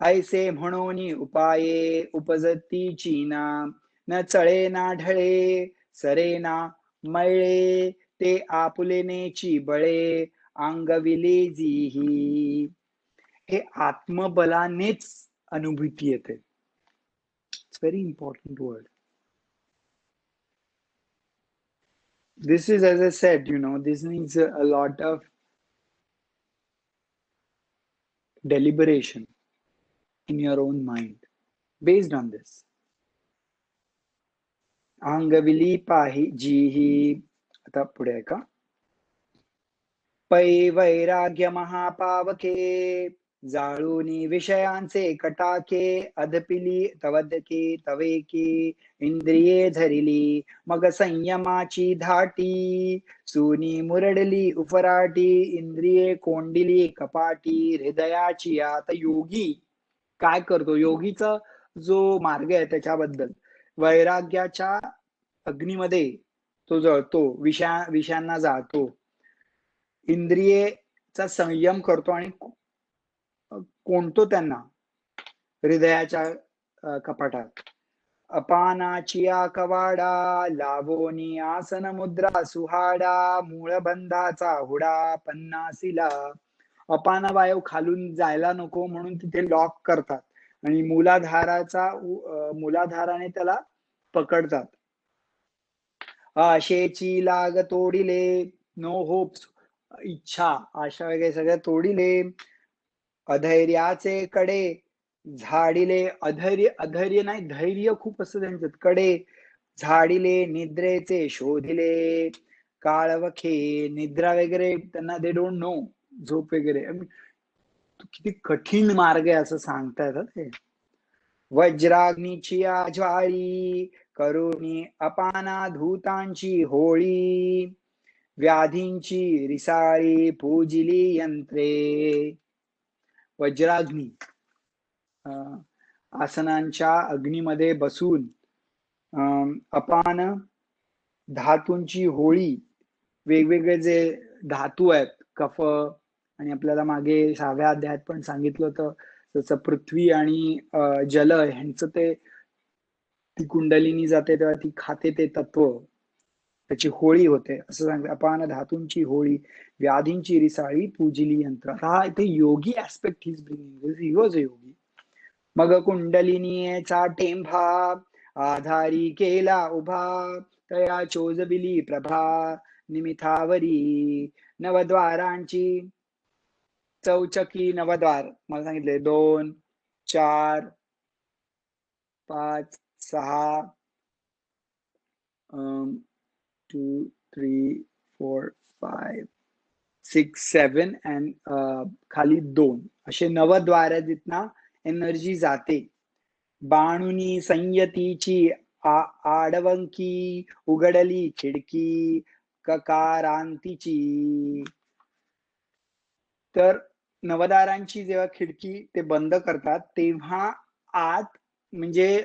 ऐसे म्हणोनी उपाये उपजतीची ना, न चळे ना ढळे, सरे ना मळे, ते आपुलेनेची बळे, अंगविले जीही. हे आत्मबलानेच अनुभूती येते. It's very important word. This is, as I said, this needs a lot of deliberation in your own mind based on this. अंगविली पाही जीही. आता पुढे आहे का, पै वैराग्य महापावके, जाळूनी विषयांचे कटाके, अधपिली तवदके तवेकी, इंद्रिये धरिली मग संयमाची धाटी, सुनी मुरडली उफराटी, इंद्रिये कोंडिली कपाटी, हृदयाची. आता योगी काय करतो, योगीचा जो मार्ग आहे त्याच्याबद्दल, वैराग्याच्या अग्नीमध्ये तो जळतो, विषयांना जातो, इंद्रियेचा संयम करतो आणि कोणतो त्यांना हृदयाच्या कपाटात. अपानाचिया कवाडा, लावोनी आसन मुद्रा सुहाडा, मूळबंधाचा हुडा पन्नासीला. अपान वायू खालून जायला नको म्हणून तिथे लॉक करतात आणि मुलाधाराने त्याला पकडतात. आशेची लाग तोडिले, नो होप्स, इच्छा आशा वगैरे सगळ्या तोडिले, अधैर्याचे कडे झाडिले, अधैर्य नाही, धैर्य खूप असतं त्यांच्यात, कडे झाडिले, निद्रेचे शोधिले, काळवखे, निद्रा वगैरे त्यांना दे डोंट नो, झोप वगैरे. किती कठीण मार्ग आहे असं सांगता येतं ते. वज्राग्नीची ज्वाळी, करुणी अपाना धूतांची होळी, व्याधींची रिसाळी, पूजिली यंत्रे. वज्राग्नी, आसनांच्या अग्नीमध्ये बसून अपान धातूंची होळी, वेगवेगळे जे धातू आहेत, कफ, आणि आपल्याला मागे 6व्या अध्यायात पण सांगितलं होतं तसं पृथ्वी आणि जल ह्यांचं ते ती कुंडलिनी जाते तेव्हा ती खाते ते तत्व, त्याची होळी होते असं सांगते. अपान धातूंची होळी, व्याधींची रिसाळी, पूजिली यंत्र. हा इथे योगी aspect his bringing, he was a yogi. मग कुंडलिनीचा टेंभा आधारी केला उभा, तया चोजबिली प्रभा निमिथावरी. नवद्वारांची चौचकी, नवद्वार मला सांगितले 2, 4, 5, 6, 2, 3, 4, 5, 6, 7 अँड खाली 2 असे नवद्वार आहेत. तिथना एनर्जी जाते. बाणुनी संयतीची आडवंकी, उघडली खिडकी ककारांतीची. तर नवदारांची जेव्हा खिडकी ते बंद करतात तेव्हा आत म्हणजे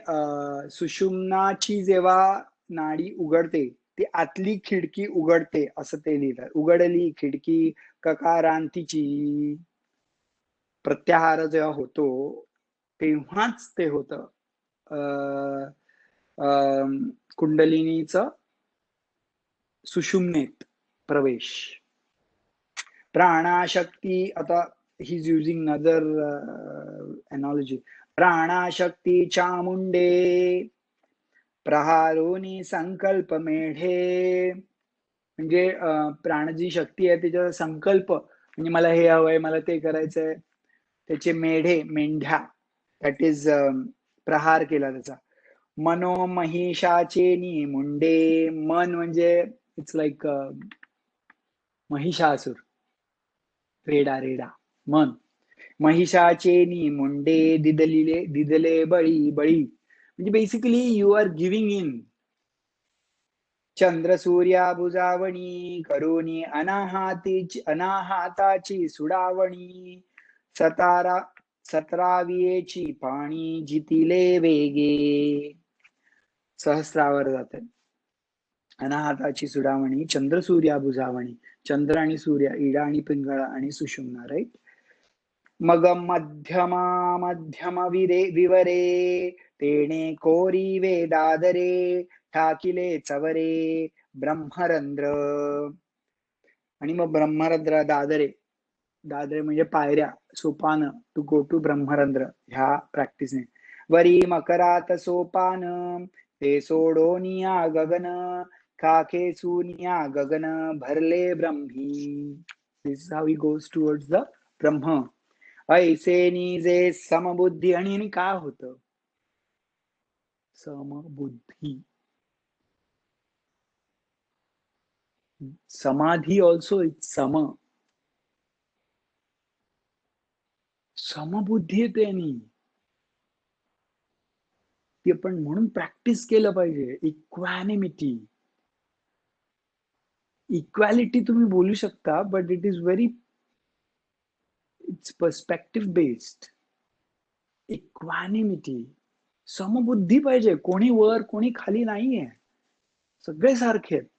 सुषुम्नाची जेव्हा नाडी उघडते ती आतली खिडकी उघडते असं ते लिहितात. उघडली खिडकी ककारांतीची. प्रत्याहार जेव्हा होतो तेव्हाच ते होतं कुंडलिनीचं सुषुम्नेत प्रवेश. प्राणाशक्ती, आता he is using other analogy. प्राणाशक्ती चामुंडे प्रहारोनी संकल्प मेढे. म्हणजे प्राण जी शक्ती आहे त्याचा संकल्प, म्हणजे मला हे हवंय, मला ते करायचंय, त्याचे मेढे, मेंढ्या, दॅट इज प्रहार केला त्याचा. मनो महिषाचे नि मुंडे. मन म्हणजे इट्स लाईक महिषासुर, रेडा मन. महिषाचे नि मुंडे दिदले बळी. म्हणजे basically you are giving in. चंद्र सूर्या बुजावणी करोनी अनाहाताची सुडावणी. सतरावियेची पाणी जितिले वेगे. सहस्रावर जाते. अनाहताची सुडावणी, चंद्र सूर्या बुजावणी. चंद्र आणि सूर्य, इडा आणि पिंगळा आणि सुषुम्ना, राईट. मग मध्यम विवरे तेणे कोरी वेदादरे. ठाकिले चवरे ब्रह्मरंध्र. आणि मग ब्रह्मरंध्र, दादरे म्हणजे पायऱ्या, सोपान टू गो टू ब्रह्मरंध्र ह्या प्रॅक्टिसने. वरी मकरात सोपान ते सोडोनिया गगन. काके सुनिया गगन भरले ब्रह्मी. This is how he goes towards the Brahma. ऐसे निजे समबुद्धी. आणि काय होतं समबुद्धी? समाधी ऑल्सो इट्स समबुद्धी येते. आणि ती आपण म्हणून प्रॅक्टिस केलं पाहिजे. इक्वॅलिटी तुम्ही बोलू शकता, but it is very, it's perspective based. Equanimity, समबुद्धी पाहिजे. कोणी वर कोणी खाली नाहीये, सगळे सारखे आहेत.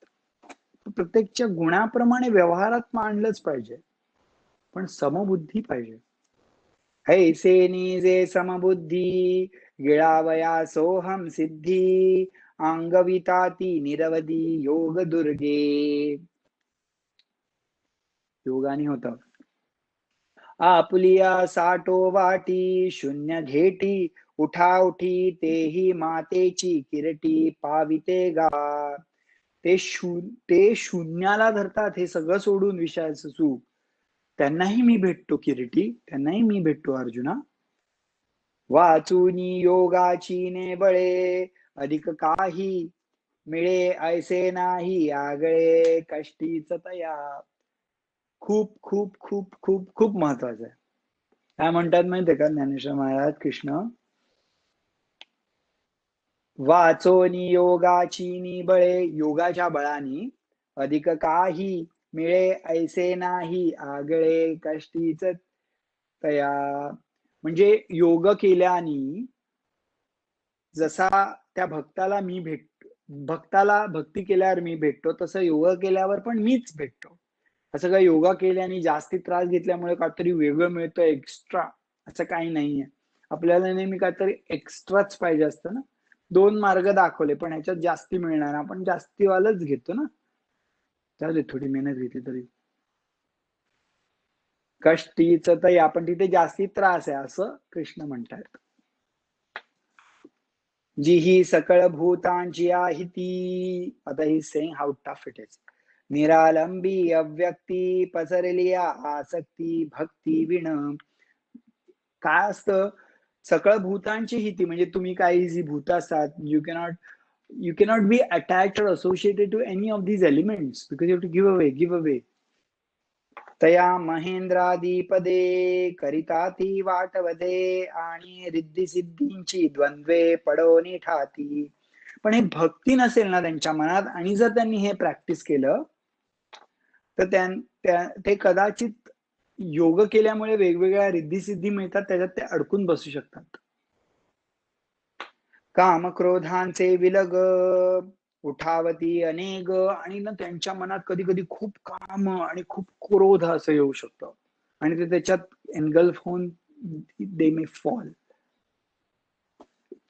प्रत्येकच्या गुणाप्रमाणे व्यवहारात मांडलंच पाहिजे, पण समबुद्धी पाहिजे. ऐसे निजे समबुद्धी गिळावया सोहम सिद्धी. अंगविताती निरवधी योग दुर्गे. योगाने होत. आपुलिया साठो वाटी शून्य घेटी. उठी तेही मातेची किरटी पाविते गा. ते शून्याला धरतात, हे सगळं सोडून विषयाचं सुख. त्यांनाही मी भेटतो किरीटी, त्यांनाही मी भेटतो अर्जुना. वाचूनी योगाची ने बळे अधिक काही मिळे ऐसे नाही आगळे कष्टीच तया. खूप खूप खूप खूप खूप महत्वाचं आहे. काय म्हणतात माहितीये का ज्ञानेश्वर महाराज कृष्ण? वाचोनी योगाची बळे, योगाच्या बळानी अधिक काही मिळे ऐसे नाही आगळे कष्टीच तया. म्हणजे योग केल्याने जसा त्या भक्ताला मी भेटतो, भक्ताला भक्ती केल्यावर मी भेटतो, तसं योग केल्यावर पण मीच भेटतो. असं काय योगा केल्याने जास्ती त्रास घेतल्यामुळे काहीतरी वेगळं मिळतं एक्स्ट्रा, असं काही नाहीये. आपल्याला नेहमी काहीतरी एक्स्ट्राच पाहिजे असतं ना. 2 मार्ग दाखवले, पण ह्याच्यात जास्ती मिळणार, आपण जास्तीवालच घेतो ना. चालेल, थोडी मेहनत घेतली तरी. कष्टीचं तर आपण तिथे जास्ती त्रास आहे असं कृष्ण म्हणतात. जी ही सकळ भूतांची आहे ती. आता he saying how tough it is. निरालंबी अव्यक्ती पसरली आसक्ती भक्ती विण. काय असतं, सकळ भूतांची हिती म्हणजे तुम्ही काही जी भूत असतात, you cannot be attached or associated to any of these elements because you have to give away. तया महेंद्रादिपदे करिता ती वाटवते आणि रिद्धी सिद्धींची द्वंद्वे पडोनी ठाती. पण हे भक्ती नसेल ना त्यांच्या मनात, आणि जर त्यांनी हे प्रॅक्टिस केलं तर ते कदाचित योग केल्यामुळे वेगवेगळ्या रिद्धी सिद्धी मिळतात, त्याच्यात ते अडकून बसू शकतात. काम क्रोधांचे विलग उठावती अनेक, आणि ना त्यांच्या मनात कधी कधी खूप काम आणि खूप क्रोध असं येऊ शकतं, आणि ते त्याच्यात एनगल्फ होऊन they may fall.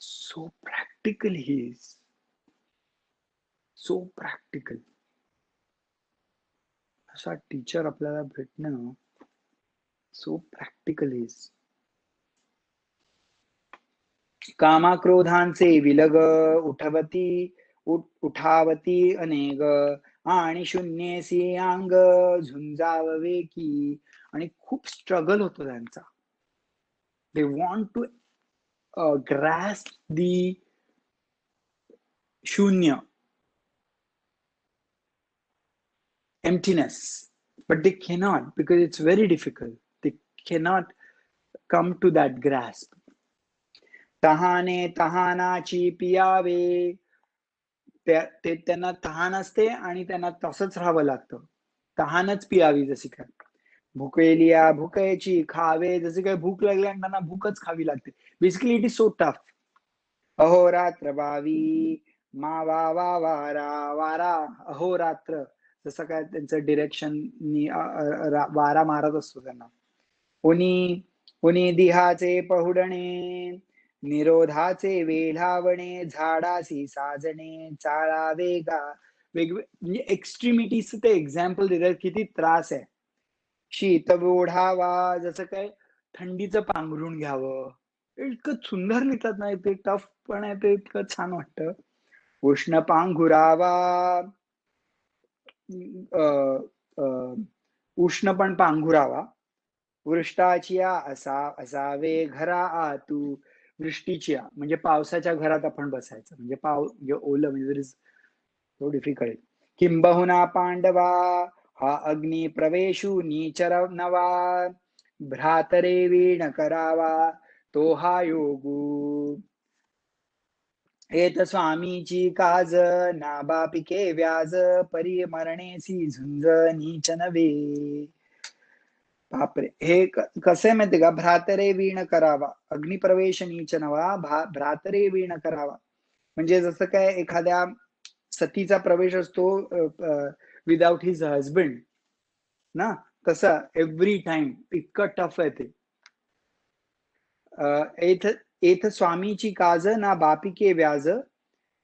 So practical he is, so practical. असा टीचर आपल्याला भेटणं सो प्रॅक्टिकल इज. कामाक्रोधांचे विलग उठावती अनेक, आणि शून्येसी अंग झुंजावे की. आणि खूप स्ट्रगल होतो त्यांचा. दे वॉन्ट टू ग्रास्प दी शून्य, emptiness, but they cannot because it's very difficult. They cannot come to that grasp. तहाने तहानाची पियावे, ते त्यांना तहान असते आणि त्यांना तसंच राहावं लागतं. तहानच पियावी जशी काय. भुकेलिया भुकेची खावे, जसे काय भूक लागली आणि त्यांना भूकच खावी लागते. Basically it is so tough. अहोरात्र बावी मावा वारा वारा, अहोरात्र जसं काय त्यांचं डिरेक्शन वारा मारत असतो त्यांना. उनी उनी दिहाचे पहुडणे, निरोधाचे वेलावणे, झाडासी साजणे चाळा वेगा. म्हणजे एक्स्ट्रीमिटीज ते एक्झाम्पल देतात, किती त्रास आहे. शीत ओढावा, जसं काय थंडीचं पांघरून घ्यावं. इतकं सुंदर लिहितात ना, ते टफ पण आहे, ते इतकं छान वाटतं. उष्ण पांघुरावा, उष्ण पण पांघुरावा. वृष्टाचिया असावे घरा आतू. वृष्टीचिया म्हणजे पावसाच्या घरात आपण बसायचं, म्हणजे म्हणजे ओलं, म्हणजे सो डिफिकल्ट. किंबहुना पांडवा हा अग्नी प्रवेशू नीचर नवा, भ्रातरे वीण करावा तो हा योगू. एत स्वामीची काज ना बापिके व्याज, परी मरणेसी झुंज नीच नवे. बापरे, हे कसं आहे माहितीये का. भ्रातरे वीण करावा, अग्निप्रवेश नीच नवा, भ्रातरे वीण करावा. म्हणजे जसं काय एखाद्या सतीचा प्रवेश असतो विदाउट हिज हजबंड ना, तसं एव्हरी टाइम इतकं टफ आहे ते. एथ स्वामीची काज ना बापिके व्याज,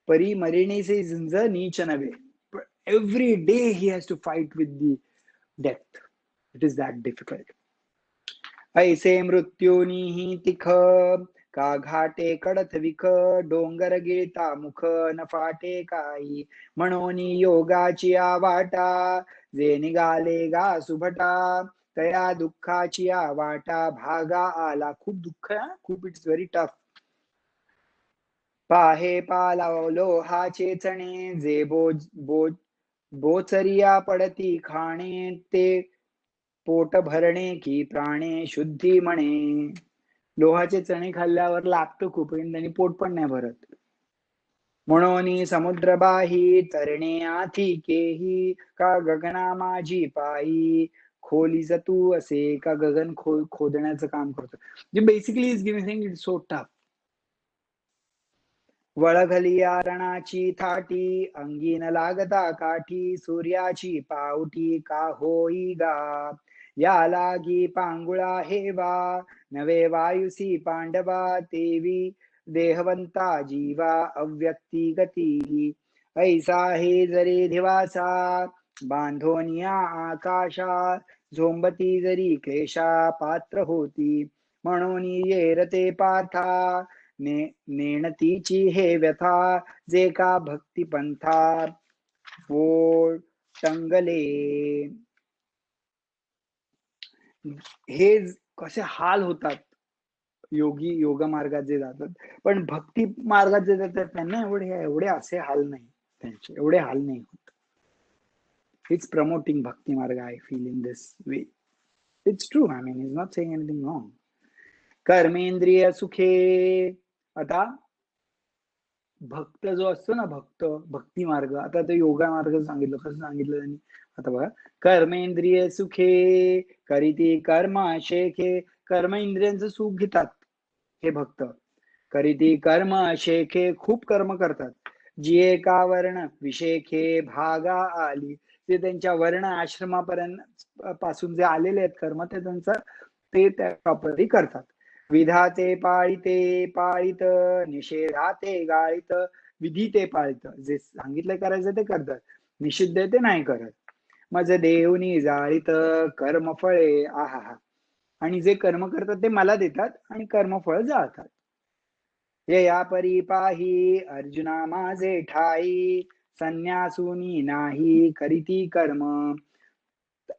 परी मरिणीचे झुंज नीच नवे. Every day he has to fight with the death. It is that difficult. ऐसे मृत्यूनीही तिख, का घाटे कडथ विख, डोंगर गिळता मुख न फाटे काही. म्हणून योगाची वाटा, जे निघाले गा सुभटा, तया दुःखाची वाटा भागा आला. खूप दुःख आहे, खूप. It's very tough. पाहे पालावलो हा चेचणे, जे बोचरिया पडती खाणे, ते पोट भरणे की प्राणे शुद्धी म्हणे. लोहाचे चणे खाल्ल्यावर लागतं खूप, आणि त्यांनी पोट पण नाही भरत. म्हणून समुद्र बाही तरणे आथी केही, का गगना माझी पायी. खोलीच तू असे का गगन खोदण्याचं काम करतो. म्हणजे basically is giving it so tough. वळघलिया रणाची थाटी, अंगीन लागता काठी, सूर्याची पावटी का होई गा. या लागी पांगुळा हेवा, नवे वायुसी पांडवा, तेवी देहवंता जीवा अव्यक्ती गती, ऐसा हे जरी दिवासा बांधोनिया आकाशा, झोंबती जरी क्लेशा पात्र होती, म्हणून ये रते पार्था नेणतीची हे व्यथा, जे का भक्ती पंथा ओळ टंगले. हे कसे हाल होतात योगा मार्गात जे जातात, पण भक्ती मार्गात जे जातात त्यांना एवढे असे हाल नाही, त्यांचे एवढे हाल नाही होत. It's promoting bhakti marg, I feel in this way. It's true, I mean is not saying anything wrong. कर्मेंद्रिय सुखे, आता भक्त जो असतो ना, भक्ती मार्ग, आता ते योगा मार्ग सांगितलं, कसं सांगितलं त्यांनी, आता बघा, कर्मेंद्रिय सुखे करीती कर्म शेखे, कर्म इंद्रियांचं सुख घेतात हे भक्त. करीती कर्म शेखे, खूप कर्म करतात. जिये का वर्ण विशेखे भागा आली, ते त्यांच्या वर्ण आश्रमापर्यंत पासून जे आलेले आहेत कर्म, ते त्यांचं ते त्या प्रॉपरली करतात. विधाते पाळिते पाळित, निषेधाते गाळित, विधी ते पाळित, जे सांगितलं करायचं ते करतात, निषिद्ध ते नाही करत. माझं देवनी जाळीत कर्मफळे, आहा, आणि जे कर्म करतात ते मला देतात आणि कर्मफळ जाळतात. या परी पाही अर्जुना माझे ठाई, संन्यासुनी नाही करीती कर्म.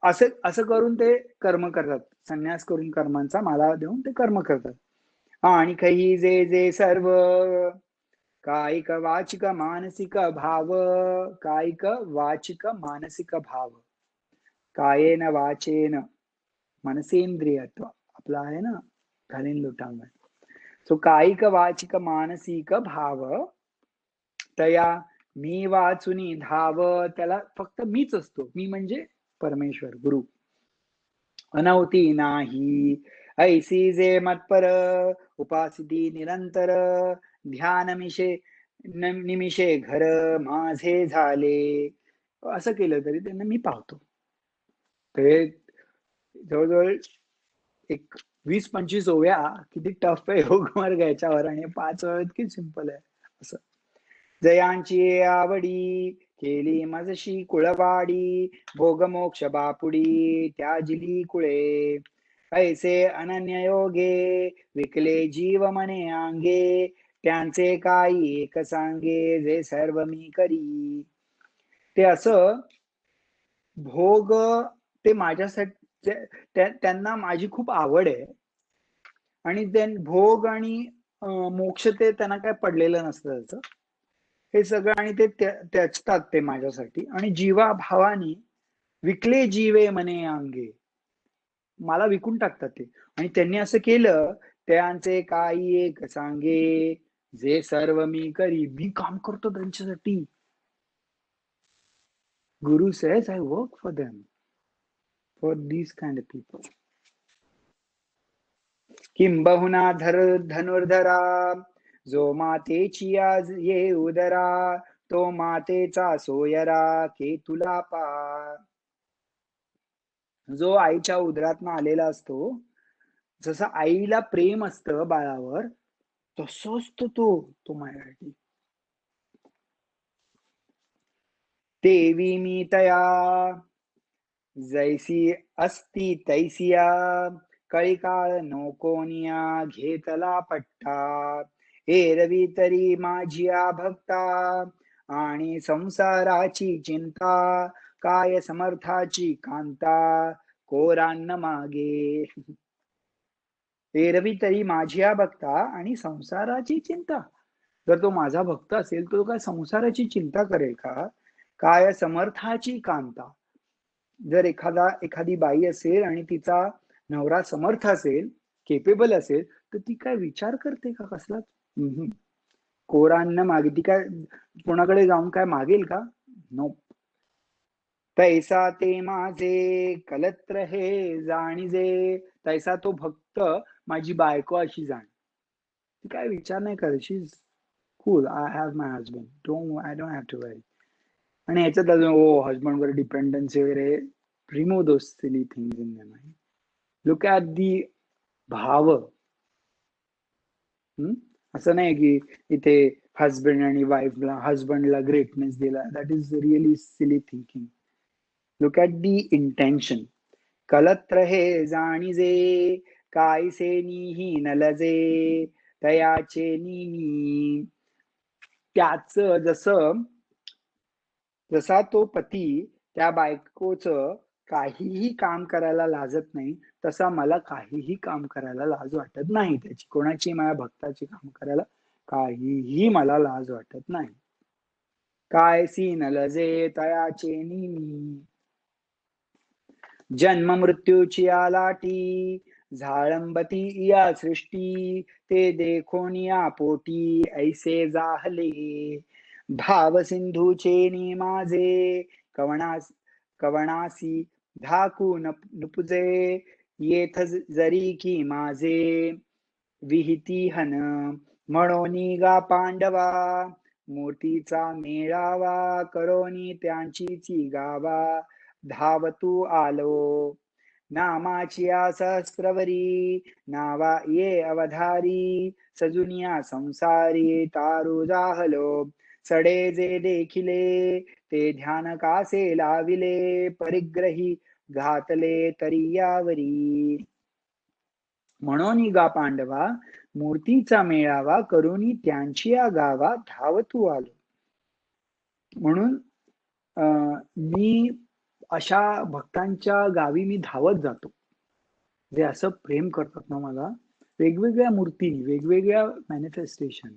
असं करून ते कर्म करतात, संन्यास करून कर्मांचा माला देऊन ते कर्म करतात. आणि काही जे जे सर्व कायिक वाचिक मानसिक भाव, कायिक वाचिक मानसिक भाव, कायेन वाचेन मनसेंद्रियत्व आपला आहे ना, घालीन लोटांगण. सो कायिक वाचिक मानसिक भाव तया मी वाचुनी धाव, त्याला फक्त मीच असतो, मी म्हणजे परमेश्वर गुरु. अनवती नाही ऐसी जे मत्पर, उपासिती निरंतर, ध्यान निमिषे घर माझे झाले. असं केलं तरी त्यांना मी पाहतो. ते जवळजवळ एक 20-25 ओव्या किती टफ आहे योग मार्ग याच्यावर, आणि 5 ओव्या इतकी सिंपल आहे. असं जयांची आवडी केली माझशी कुळवाडी, भोगमोक्ष बापुडी त्याजिली कुळे, ऐसे अनन्य योगे विकले जीव मने अंगे, त्यांचे काही एक सांगे जे सर्व मी करी. ते असं भोग, ते माझ्यासाठी, त्यांना माझी खूप आवड आहे, आणि भोग आणि मोक्ष ते त्यांना काय पडलेलं नसतं त्याचं, हे सगळं, आणि ते त्याचतात ते माझ्यासाठी, आणि जीवा भावानी विकले जीवे मने अंगे, मला विकून टाकतात ते, आणि त्यांनी असं केलं त्यांचे काही एक सांगे जे सर्व मी करी. मी काम करतो त्यांच्यासाठी. गुरु says I work for them, for these kind of people. किंबहुना धनुर्धरा, जो मातेची आज ये उदरा, तो मातेचा सोयरा के तुला पार. जो आईच्या उदरातून आलेला असतो, जसं आईला प्रेम असतं बाळावर, तसं असतो तो माझ्यासाठी. देवी मी तया जैसी असती तैसिया, कळीकाळ नोकोनिया घेतला पट्टा, एरवी तरी माझिया भक्ता, आणि संसाराची चिंता, काय समर्थाची कांता कोरान्न मागे. एरवी तरी माझिया भक्ता आणि संसाराची चिंता. जर तो माझा भक्त असेल तो काय संसाराची चिंता करेल का? काय समर्थाची कांता. जर एखादी बाई असेल आणि तिचा नवरा समर्थ असेल, केपेबल असेल, तर ती काय विचार करते का कसलाच? कोरान्न मागे ती काय कोणाकडे जाऊन काय मागेल का? नो. तैसा ते माझे कलत्र हे जाणीजे, तैसा तो भक्त माझी बायको अशी जाण. ती काय विचार नाही करत. She is cool. I have my husband, I don't have to worry. आणि याच्यात अजून हजबंड वर डिपेंडन्सी वगैरे, remove those silly things in them mind. Look at the bhav. असं नाही की इथे हजबंड आणि वाईफला, हजबंडला ग्रेटनेस दिला. That is really silly thinking. Look at the intention. कलत्र हे जाणीजे, कायसे नीही नलजे, तयाचे नी. त्याच जसा तो पती त्या बायकोचं काहीही काम करायला लाजत नाही, तसा मला काहीही काम करायला लाज वाटत नाही. त्याची कोणाची, माझ्या भक्ताची काम करायला काहीही मला लाज वाटत नाही. काय सी नलजे तयाचे नी. जन्म मृत्यूची आलाटी, झाळंबती या सृष्टी, ते देखोन या पोटी ऐसे जाहले. भाव सिंधूचे नी माझे, कवणासी धाकू नुपुजे, येथ जरी की माझे विहिती हन. म्हणोनी गा पांडवा, मूर्तीचा मेळावा, करोनी त्यांचीची गावा, धावतू आलो. नामाची सहस्रवरी, नावा ये अवधारी, सजुनिया संसारी तारू जाहलो. सडे जे देखिले, ते ध्यान कासे लाविले, परिग्रही घातले तरी यावरी. म्हणून गा पांडवा, मूर्तीचा मेळावा, करुनी त्यांची या गावा, धावतू आलो. म्हणून मी अशा भक्तांच्या गावी मी धावत जातो, जे असं प्रेम करतात ना मला, वेगवेगळ्या मूर्तींनी, वेगवेगळ्या मॅनिफेस्टेशन.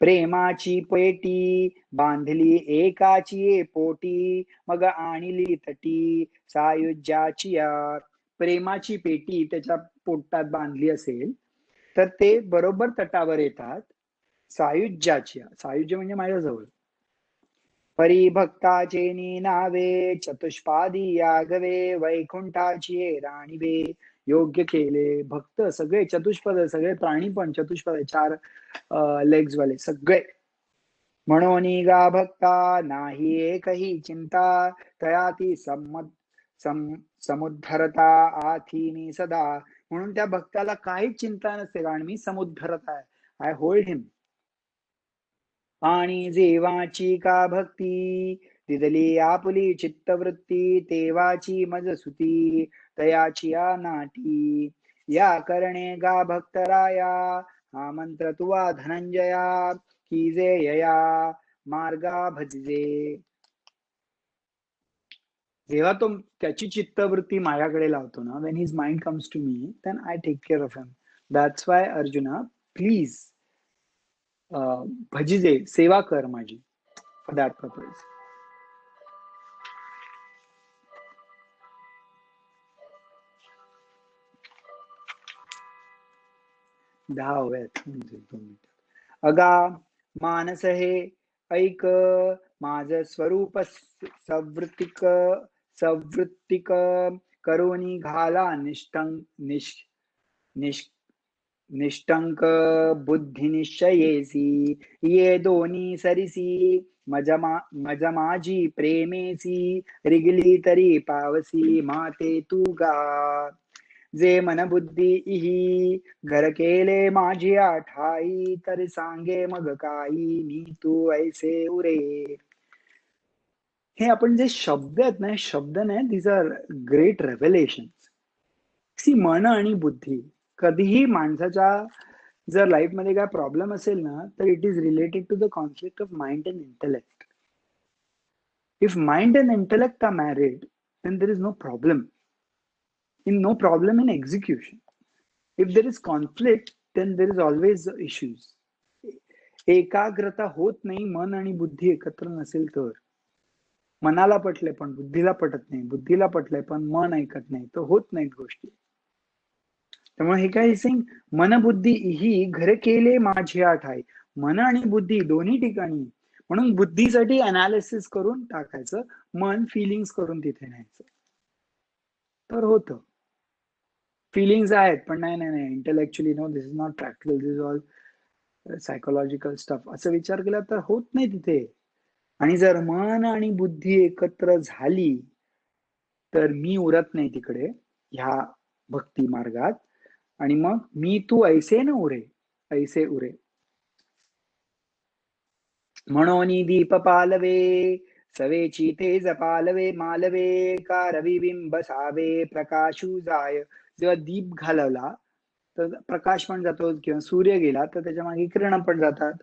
प्रेमाची पेटी बांधली एकाची पोटी, मग आणली तटी सायुज्याची या. प्रेमाची पेटी त्याच्या पोटात बांधली असेल तर ते बरोबर तटावर येतात सायुज्याची. सायुज्य म्हणजे माझ्याजवळ. परिभक्ताचे नावे, चतुष्पादी यागवे, वैकुंठाची राणीवे. योग्य केले. भक्त सगळे चतुष्पद, सगळे प्राणी पण चतुष्पद, 4 लेग्स वाले सगळे. म्हणून गा भक्ता, नाही एकही चिंता, तयाती समुद्धरता आथीनी सदा. म्हणून त्या भक्ताला काहीच चिंता नसते, कारण मी समुद्धरत आहे. आय होल्ड हिम. आणि जेवाची का भक्ती, दिदली आपुली चित्तवृत्ती, तेवाची मज सुती, तयाची या नाटी. या करणे गा भक्तराया, हा मंत्र तुवा धनंजया, की जे यया मार्गा भजजे. जेव्हा तो त्याची चित्तवृत्ती माझ्याकडे लावतो ना, when his mind comes to me, then I take care of him. That's why Arjuna, please भजिजे, सेवा कर माझी, for that purpose. अगा मानस हे ऐक, माझ स्वरूप सवृत्तिक करोनी घाला निष्टंक बुद्धी निश्चयेसी. ये दोन्ही सरिसी, मज माझी प्रेमेसी, रिगली तरी पावसी माते तू गा. जे मन बुद्धी इही, घर केले माझी ठाई, तर सांगे मग काही, मी तू ऐसे उरे. हे आपण जे शब्द आहेत ना, शब्द नाही, दीज आर ग्रेट रेव्हेलेशन. सी, मन आणि बुद्धी कधीही माणसाच्या जर लाईफ मध्ये काय प्रॉब्लेम असेल ना, तर it is related to the conflict of mind and intellect. If mind and intellect are married, then there is no problem. no problem in execution. If there is conflict, then there is always issues. एकाग्रता होत नाही मन आणि बुद्धी एकत्र नसेल तर. मनाला पटले पण बुद्धीला पटत नाही, बुद्धीला पटले पण मन ऐकत नाही, तर होत नाहीत गोष्टी. त्यामुळे हे काय सिंग, मन बुद्धी ही घर केले माझी ठाई. मन आणि बुद्धी दोन्ही ठिकाणी. म्हणून बुद्धीसाठी अनालिसिस करून टाकायचं, मन फिलिंग्स करून तिथे न्यायचं, तर होतं. फिलिंग्स आहेत पण नाही नाही नाही intellectually no, this is not practical, this is all psychological stuff, असं विचार केला तर होत नाही तिथे. आणि जर मन आणि बुद्धी एकत्र झाली तर मी उरत नाही तिकडे ह्या भक्ती मार्गात. आणि मग मी तू ऐसे न उरे. ऐसे उरे. म्हणून दीप पालवे सवेची तेज पालवे मालवे का रविबिंब सावे प्रकाशू जाय. जेव्हा दीप घालवला तर प्रकाश पण जातो, किंवा सूर्य गेला तर त्याच्या मागे किरण पण जातात.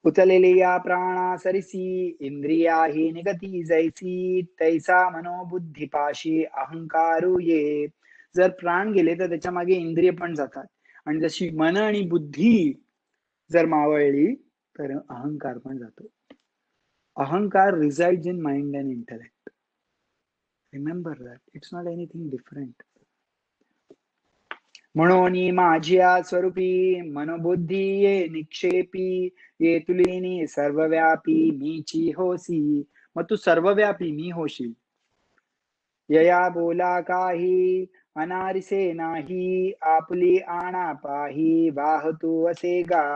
उचलेली या प्राणा सरिसी इंद्रिया ही निगती जैसी तैसा मनोबुद्धिपाशी अहंकारू ये. जर प्राण गेले तर त्याच्या मागे इंद्रिय पण जातात, आणि जशी मन आणि बुद्धी जर मावळली तर अहंकार पण जातो. अहंकार resides in mind and intellect. Remember that. It's not anything different. म्हणून माझिया स्वरूपी मनोबुद्धी ये निक्षेपी ये तुलिनी सर्वव्यापी मीची होसी. मग तू सर्वव्यापी मी होशील. यया बोला काही अनारिसे नाही आपली आणा पाही वाहतू असे गा.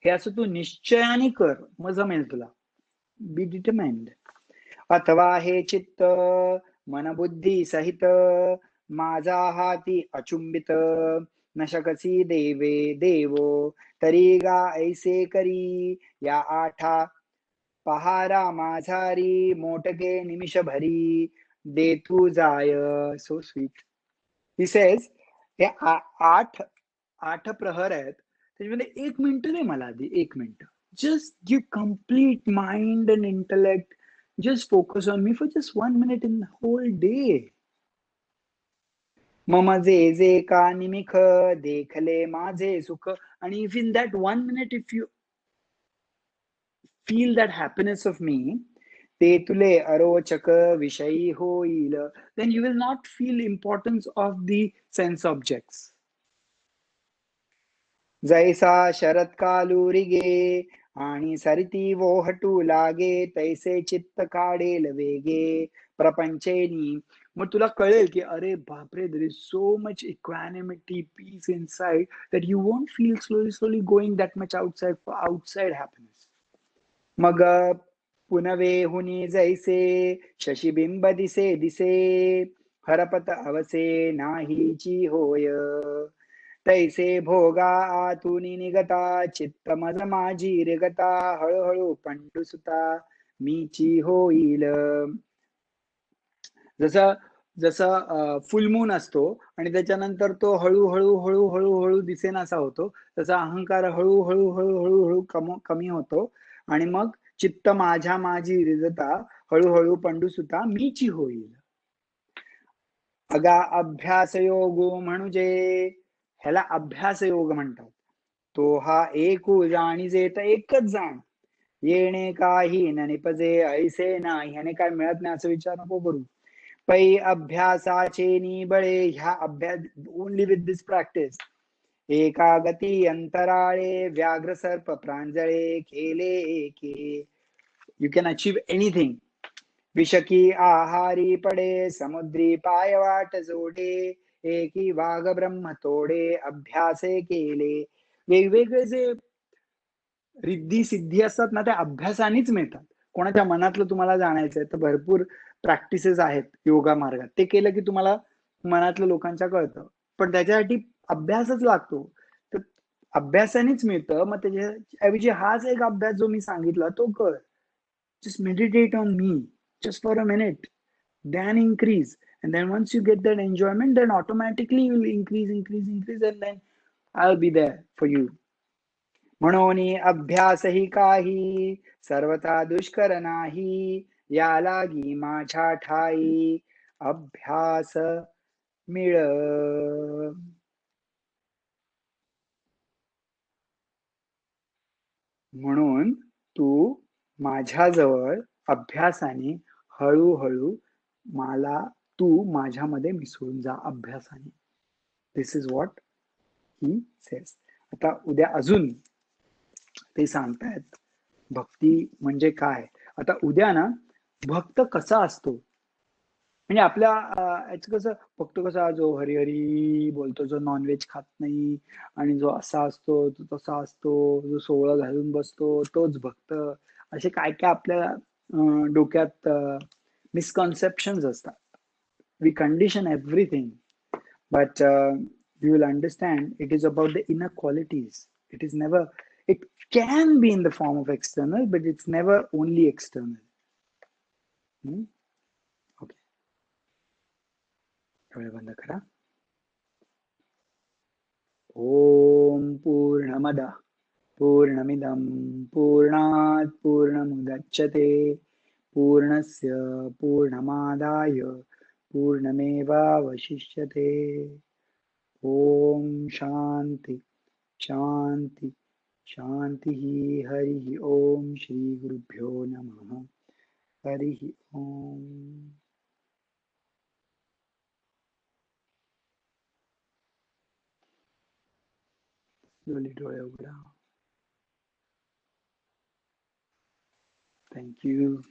हे असं तू निश्चयाने कर, मग जमेल तुला. Be determined. अथवा हे चित्त मनबुद्धी सहित माझा हाती अचुंबित न शकसी देवे देवो तरी गा ऐसे करी या आठा पहारा माझारी मोटके निमिष भरी देतू जाय. So sweet. ही सेज हे आठ प्रहर आहेत, त्याच्यामध्ये 1 मिनिट दे मला आधी, 1 minute. Just give complete mind and intellect. Just focus on me for just 1 minute in the whole day. मम जे जे का निमिख देखले माझे सुख. आणि if in that 1 minute if you feel that happiness of me, ते तुले अरोचक विषयी होईल. Then you will not feel importance of the sense objects. जैसा शरद कालू रिगे आणि सरिती वोहटू लागे तैसे चित्त काढेल वेगे प्रपंचेनी. मग तुला कळेल की अरे बापरे, there is so much equanimity, peace inside that you won't feel slowly going that much outside happiness. मग पुनवे हुनी जैसे शशिबिंब दिसे दिसे हरपत अवसे नाहीची होय. तैसे भोगा आतुनी निगता चित्त मज माझी रेगता हळूहळू पंडुसुता मीची होईल. जसं जसं फुलमून असतो आणि त्याच्यानंतर तो हळूहळू हळूहळू हळू दिसेनासा होतो, तसा अहंकार हळूहळू हळूहळू हळू कमी होतो, आणि मग चित्त माझ्या माझी रिजता हळूहळू पंडुसुता मीची होईल. अगा अभ्यास योग म्हणजे ह्याला अभ्यास योग म्हणतात. तो हा एकू जाणीजे तर एकच जाण. येणे काही न निपजे ऐसे नाही. ह्याने काय मिळत नाही असं विचार नको करू. पै अभ्यासाचे निबळे. ह्या अभ्यास ओनली विथ दिस प्रॅक्टिस. एका गती अंतराळे व्याघ्र सर्प प्रांजळे केले एके. You can achieve anything. विषकी आहारी पडे समुद्री पायवाट जोडे एकी वाघ ब्रह्म तोडे अभ्यासे केले. वेगवेगळे जे रिद्धी सिद्धी असतात ना, त्या अभ्यासानेच मिळतात. कोणाच्या मनातलं तुम्हाला जाणायचंय तर भरपूर प्रॅक्टिसेस आहेत योगा मार्गात. ते केलं की तुम्हाला मनातलं लोकांच्या कळतं, पण त्याच्यासाठी अभ्यासच लागतो. तर अभ्यासानेच मिळतं. मग त्याच्याऐवजी हाच एक अभ्यास जो मी सांगितला तो कर. Just meditate on me just for a minute, then increase, and then once you get that enjoyment, then automatically you will increase, and then I'll be there for you. म्हणून अभ्यास ही काही सर्वथा दुष्कर नाही. या लागी माझ्या ठाई अभ्यास मिळ. म्हणून तू माझ्याजवळ अभ्यासाने हळूहळू मला तू माझ्यामध्ये मिसळून जा अभ्यासाने. दिस इज व्हॉट ही सेज. आता उद्या अजून ते सांगतायत भक्ती म्हणजे काय. आता उद्या ना भक्त कसा असतो, म्हणजे आपल्या कसं भक्त कसा, जो हरिहरी बोलतो, जो नॉनव्हेज खात नाही, आणि जो असा असतो तो तसा असतो, जो 16 घालून बसतो तोच भक्त. असे काय काय आपल्या डोक्यात मिसकॉन्सेप्शन्स असतात. We condition everything, but you will understand it is about the inner qualities. It is never, it can be in the form of external, but it's never only external. Hmm? Okay, डोळे बंद करा. ओम पूर्णमद पूर्णमिदं पूर्णात् पूर्णमुदच्यते पूर्णस्य पूर्णमादाय पूर्णमेवावशिष्यते. ओम शांति शांति शांति. हरि ओम. श्री गुरुभ्यो नमः. हरि ओम. डोळे डोळे उघडा. Thank you.